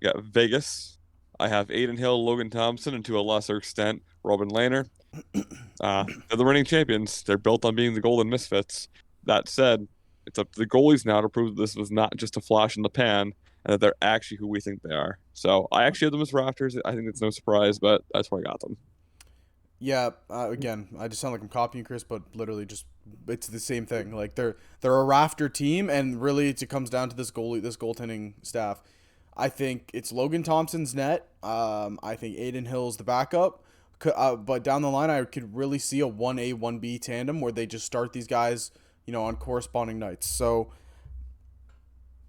Got Vegas. I have Aiden Hill, Logan Thompson, and to a lesser extent, Robin Lehner. They're the reigning champions. They're built on being the Golden Misfits. That said, it's up to the goalies now to prove that this was not just a flash in the pan and that they're actually who we think they are. So I actually have them as Rafters. I think it's no surprise, but that's where I got them. Yeah, again, I just sound like I'm copying Chris, but literally just it's the same thing. Like they're a rafter team, and really it comes down to this goaltending staff. I think it's Logan Thompson's net. I think Aiden Hill's the backup. But down the line, I could really see a 1A, 1B tandem where they just start these guys, on corresponding nights. So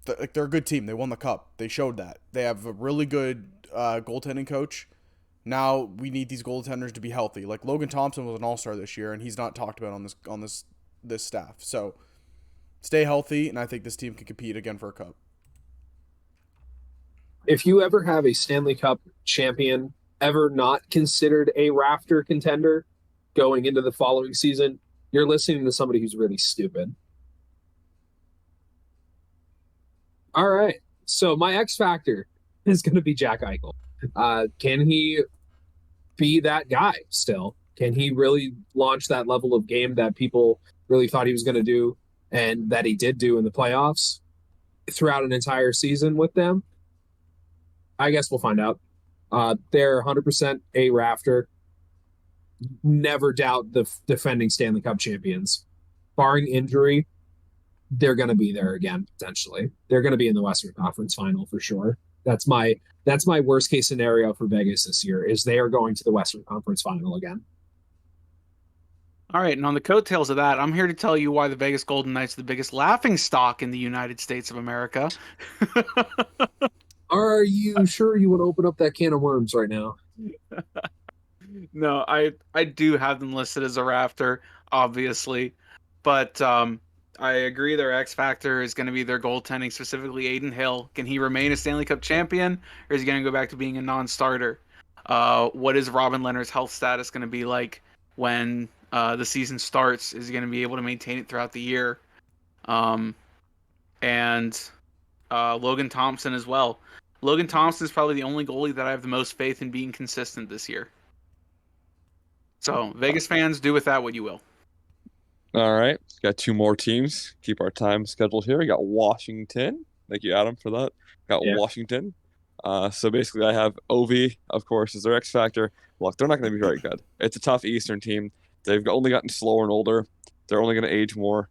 they're a good team. They won the cup. They showed that. They have a really good goaltending coach. Now we need these goaltenders to be healthy. Like Logan Thompson was an all-star this year, and he's not talked about on this staff. So stay healthy, and I think this team can compete again for a cup. If you ever have a Stanley Cup champion ever not considered a rafter contender going into the following season, you're listening to somebody who's really stupid. All right. So my X factor is going to be Jack Eichel. Can he be that guy still? Can he really launch that level of game that people really thought he was going to do and that he did do in the playoffs throughout an entire season with them? I guess we'll find out. They're 100% a rafter. Never doubt the defending Stanley Cup champions. Barring injury, they're going to be there again, potentially. They're going to be in the Western Conference Final for sure. That's my worst case scenario for Vegas this year, is they are going to the Western Conference Final again. All right, and on the coattails of that, I'm here to tell you why the Vegas Golden Knights are the biggest laughing stock in the United States of America. Are you sure you want to open up that can of worms right now? No, I do have them listed as a rafter, obviously, but I agree their X factor is going to be their goaltending, specifically Aiden Hill. Can he remain a Stanley Cup champion, or is he going to go back to being a non-starter? What is Robin Lehner's health status going to be like when the season starts? Is he going to be able to maintain it throughout the year? And Logan Thompson as well. Logan Thompson is probably the only goalie that I have the most faith in being consistent this year. So, Vegas fans, do with that what you will. All right. Got 2 more teams. Keep our time scheduled here. We got Washington. Thank you, Adam, for that. Got Washington. So basically I have Ovi, of course, as their X factor. Look, they're not going to be very good. It's a tough Eastern team. They've only gotten slower and older. They're only going to age more.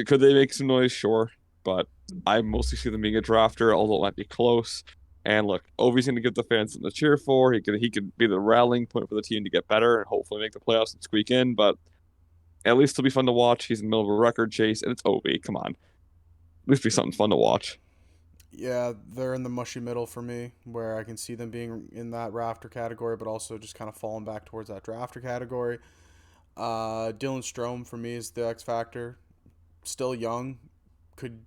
Could they make some noise? Sure. But I mostly see them being a drafter, although it might be close. And look, Ovi's going to give the fans something to cheer for. He could be the rallying point for the team to get better and hopefully make the playoffs and squeak in. But at least it'll be fun to watch. He's in the middle of a record chase, and it's Ovi. Come on. At least be something fun to watch. Yeah, they're in the mushy middle for me, where I can see them being in that rafter category, but also just kind of falling back towards that drafter category. Dylan Strome for me is the X factor. Still young. Could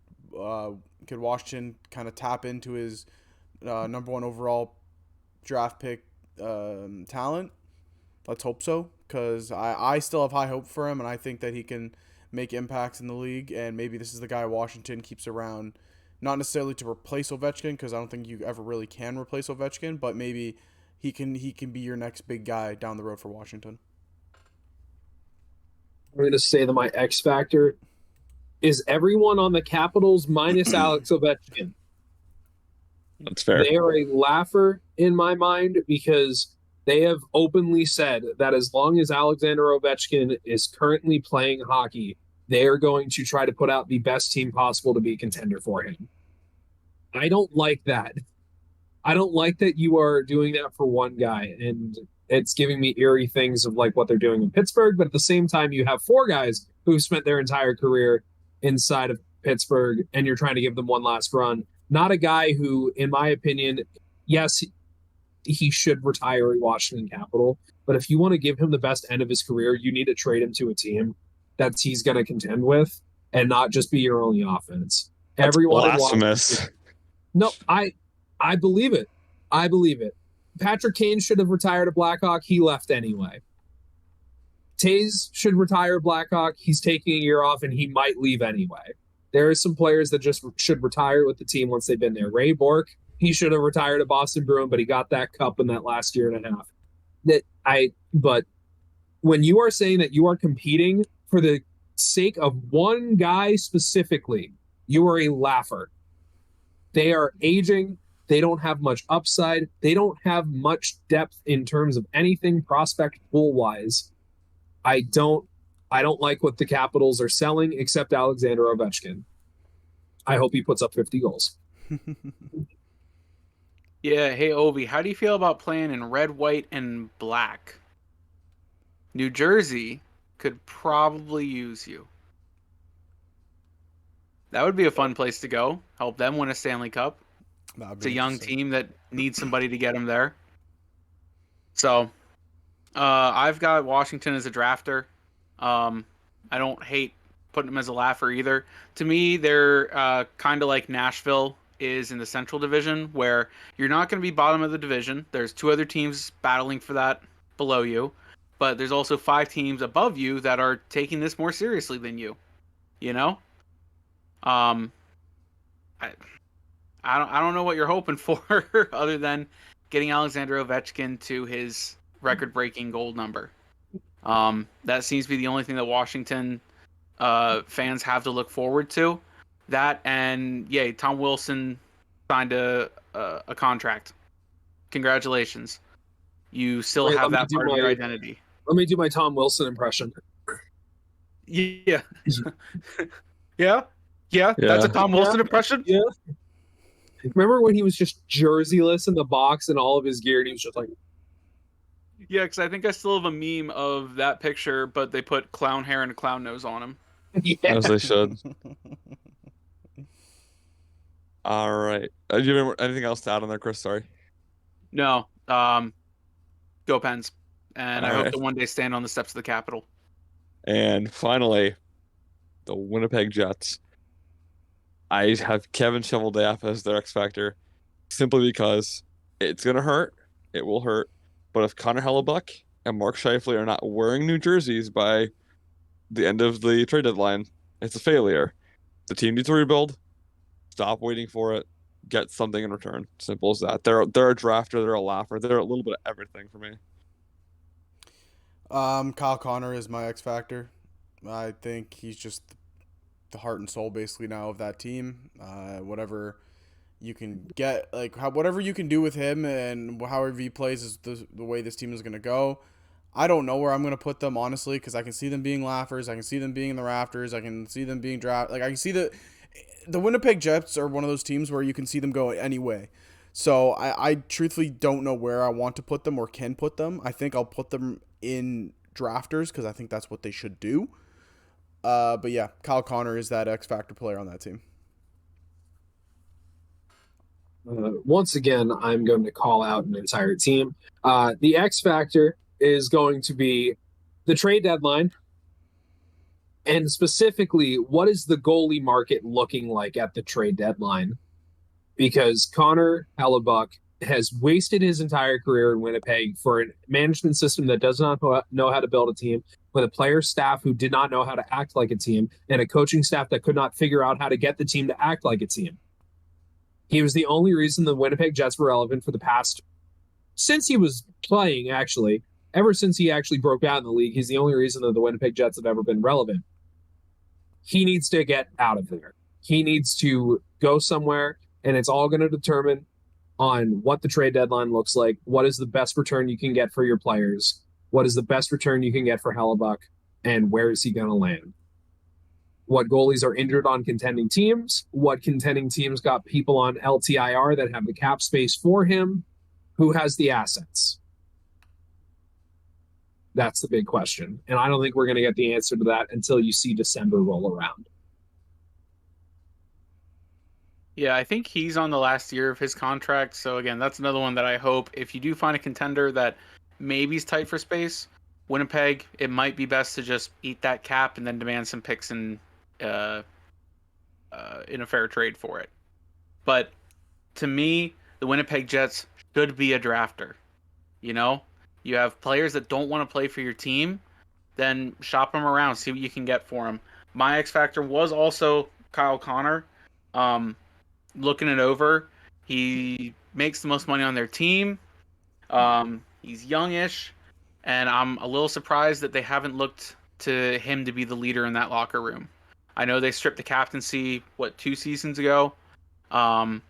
Washington kind of tap into his number 1 overall draft pick talent? Let's hope so, because I still have high hope for him, and I think that he can make impacts in the league, and maybe this is the guy Washington keeps around, not necessarily to replace Ovechkin, because I don't think you ever really can replace Ovechkin, but maybe he can be your next big guy down the road for Washington. I'm going to say that my X factor is everyone on the Capitals minus Alex Ovechkin. That's fair. They are a laugher in my mind because they have openly said that as long as Alexander Ovechkin is currently playing hockey, they are going to try to put out the best team possible to be a contender for him. I don't like that. I don't like that you are doing that for one guy, and it's giving me eerie things of like what they're doing in Pittsburgh, but at the same time, you have 4 guys who've spent their entire career inside of Pittsburgh, and you're trying to give them one last run. Not a guy who, in my opinion, yes, he should retire a Washington Capital, but if you want to give him the best end of his career, you need to trade him to a team that he's going to contend with and not just be your only offense. That's everyone blasphemous. No, I believe it. I believe it. Patrick Kane should have retired a Blackhawk. He left anyway. Taze should retire Blackhawk. He's taking a year off, and he might leave anyway. There are some players that just should retire with the team once they've been there. Ray Bork, he should have retired at Boston Bruin, but he got that cup in that last year and a half. But when you are saying that you are competing for the sake of one guy specifically, you are a laugher. They are aging. They don't have much upside. They don't have much depth in terms of anything prospect pool wise. I don't like what the Capitals are selling, except Alexander Ovechkin. I hope he puts up 50 goals. Yeah, hey Ovi, how do you feel about playing in red, white, and black? New Jersey could probably use you. That would be a fun place to go. Help them win a Stanley Cup. It's a young team that needs somebody to get them there. So, I've got Washington as a drafter. I don't hate putting them as a laugher either. To me, they're kind of like Nashville is in the Central Division, where you're not going to be bottom of the division. There's 2 other teams battling for that below you, but there's also 5 teams above you that are taking this more seriously than you. You know, I don't know what you're hoping for other than getting Alexander Ovechkin to his record-breaking goal number. That seems to be the only thing that Washington fans have to look forward to. That and yeah, Tom Wilson signed a contract. Congratulations. You still have that part of your identity. Let me do my Tom Wilson impression. Yeah. Yeah. That's a Tom Wilson impression? Yeah. Remember when he was just jerseyless in the box and all of his gear, and he was just like... Yeah, because I think I still have a meme of that picture, but they put clown hair and a clown nose on him. Yeah. As they should. All right. Do you have anything else to add on there, Chris? Sorry. No. Go Pens. And All I hope right. to one day stand on the steps of the Capitol. And finally, the Winnipeg Jets. I have Kevin Cheveldayoff as their X Factor simply because it's going to hurt. It will hurt. But if Connor Hellebuck and Mark Scheifele are not wearing new jerseys by the end of the trade deadline, it's a failure. The team needs to rebuild. Stop waiting for it. Get something in return. Simple as that. They're a drafter. They're a laugher. They're a little bit of everything for me. Kyle Connor is my X Factor. I think he's just the heart and soul basically now of that team. Whatever you can get, like whatever you can do with him and however he plays is the way this team is going to go. I don't know where I'm going to put them, honestly, because I can see them being laughers. I can see them being in the Rafters. I can see them being draft. Like I can see the Winnipeg Jets are one of those teams where you can see them go anyway. So I truthfully don't know where I want to put them or can put them. I think I'll put them in drafters because I think that's what they should do. But yeah, Kyle Connor is that X Factor player on that team. Once again, I'm going to call out an entire team. The X Factor is going to be the trade deadline. And specifically, what is the goalie market looking like at the trade deadline? Because Connor Hellebuck has wasted his entire career in Winnipeg for a management system that does not know how to build a team, with a player staff who did not know how to act like a team, and a coaching staff that could not figure out how to get the team to act like a team. He was the only reason the Winnipeg Jets were relevant for the past, since he was playing, actually. Ever since he actually broke out in the league, he's the only reason that the Winnipeg Jets have ever been relevant. He needs to get out of there. He needs to go somewhere, and it's all going to determine on what the trade deadline looks like. What is the best return you can get for your players? What is the best return you can get for Hellebuck? And where is he going to land? What goalies are injured on contending teams? What contending teams got people on LTIR that have the cap space for him? Who has the assets? That's the big question. And I don't think we're going to get the answer to that until you see December roll around. Yeah, I think he's on the last year of his contract. So again, that's another one that I hope if you do find a contender that maybe is tight for space, Winnipeg, it might be best to just eat that cap and then demand some picks in a fair trade for it. But to me, the Winnipeg Jets should be a drafter. You know, you have players that don't want to play for your team. then shop him around, see what you can get for him. My X factor was also Kyle Connor. Looking it over, he makes the most money on their team. He's youngish, and I'm a little surprised that they haven't looked to him to be the leader in that locker room. I know they stripped the captaincy 2 seasons ago. I'm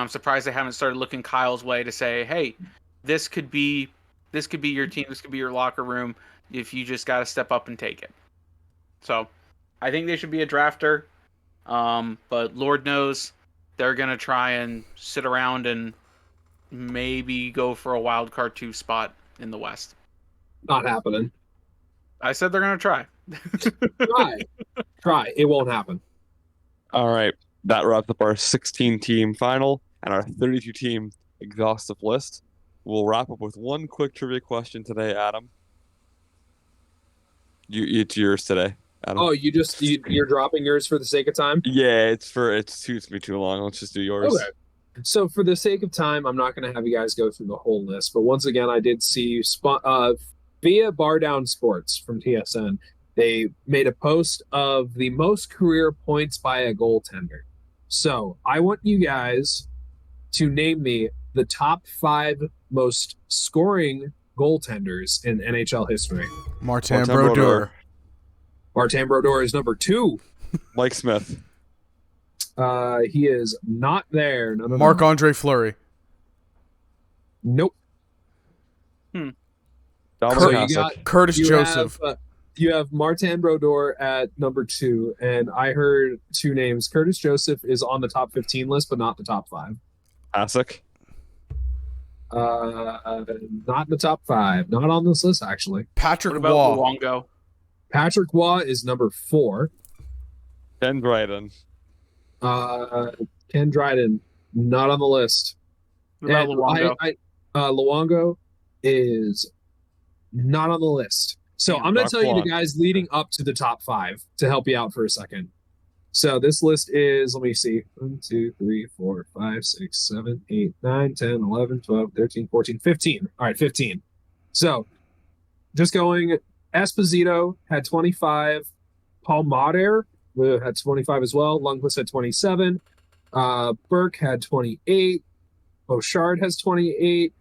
surprised they haven't started looking Kyle's way to say, hey, this could be your team, this could be your locker room if you just got to step up and take it. So I think they should be a drafter, but Lord knows they're going to try and sit around and maybe go for a wild card 2 spot in the West. Not happening. I said they're going to try. Try. It won't happen. All right. That wraps up our 16-team final and our 32-team exhaustive list. We'll wrap up with one quick trivia question today, Adam. It's yours today, Adam. Oh, you're dropping yours for the sake of time? Yeah, it suits me too long. Let's just do yours. Okay. So for the sake of time, I'm not going to have you guys go through the whole list. But once again, I did see via Bar Down Sports from TSN. They made a post of the most career points by a goaltender. So I want you guys to name me the top 5 most scoring goaltenders in NHL history. Martin Brodeur. Martin Brodeur is number 2. Mike Smith. He is not there. No. Marc-Andre Fleury. Nope. Dominic So you Hasek. got Curtis Joseph. You have Martin Brodeur at number 2, and I heard 2 names. Curtis Joseph is on the top 15 list, but not the top 5. Hasek. Not in the top 5. Not on this list, actually. Patrick What about Waugh. Luongo? Patrick Waugh is number 4. Ken Dryden. Ken Dryden, not on the list. What about And Luongo? Luongo is not on the list. So I'm going to tell you the guys leading up to the top 5 to help you out for a second. So this list is, let me see, 1, 2, 3, 4, 5, 6, 7, 8, 9, 10, 11, 12, 13, 14, 15. All right, 15. So just going, Esposito had 25. Paul Mauder had 25 as well. Lundqvist had 27. Burke had 28. Bouchard has 28.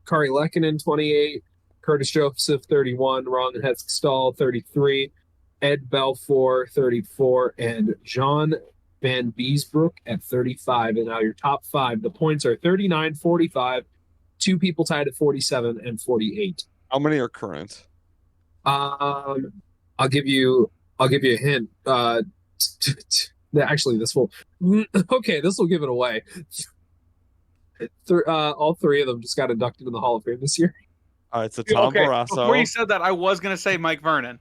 Kari Lehkonen, 28. Curtis Joseph, 31. Ron Hextall, 33. Ed Belfour, 34. And John Van Beesbrook at 35. And now your top 5. The points are 39, 45. 2 people tied at 47 and 48. How many are current? I'll give you a hint. Actually, this will give it away. All 3 of them just got inducted in the Hall of Fame this year. All right, so Tom Barrasso. Before you said that, I was going to say Mike Vernon.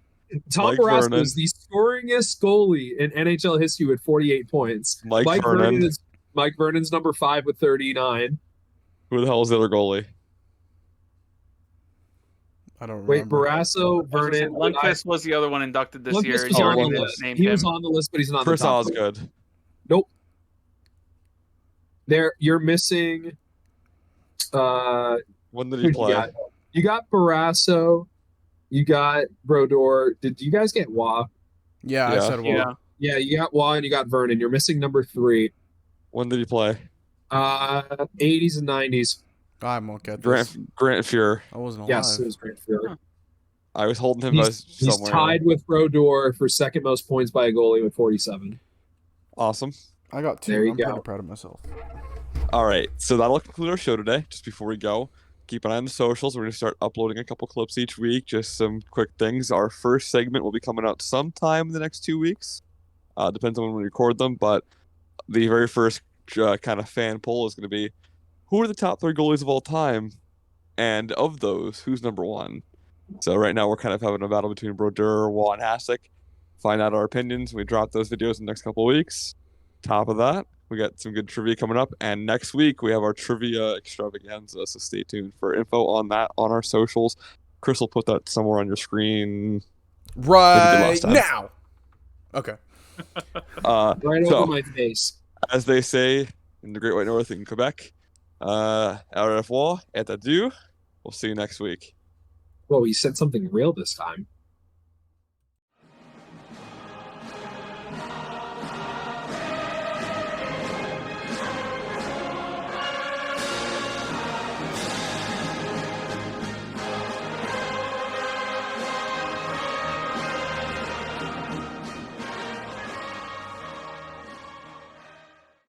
Tom Mike Barrasso Vernon. is the scoringest goalie in NHL history with 48 points. Mike Vernon. Mike Vernon's number 5 with 39. Who the hell is the other goalie? I don't Wait, remember. Vernon, Vernon. Lundqvist was the other one inducted this year. Lundqvist was Oh, on the Lundqvist. list. Named He him. was on the list, but he's not on Chris the top. Osgood. Nope. You're missing. When did he play? You got Barrasso. You got Brodeur. Did you guys get Waugh? Yeah, I Yeah. said Waugh. Yeah. Yeah, you got Waugh and you got Vernon. You're missing number 3. When did he play? 80s and 90s. I won't get this. Grant Fuhr. I wasn't alive. Yes, it was Grant Fuhr. I was holding him He's somewhere. tied with Brodeur for second most points by a goalie with 47. Awesome. I got 2. There you I'm go. pretty proud of myself. All right, so that'll conclude our show today. Just before we go, keep an eye on the socials. We're going to start uploading a couple clips each week, just some quick things. Our first segment will be coming out sometime in the next 2 weeks. Depends on when we record them, but the very first kind of fan poll is going to be, who are the top 3 goalies of all time? And of those, who's number 1? So right now we're kind of having a battle between Brodeur, Waugh, and Hasek. Find out our opinions. We drop those videos in the next couple of weeks. Top of that, we got some good trivia coming up. And next week, we have our trivia extravaganza. So stay tuned for info on that on our socials. Chris will put that somewhere on your screen. Right last time. now. Okay. Right So- over my face. As they say in the Great White North in Quebec, au revoir et adieu. We'll see you next week. Whoa, he said something real this time.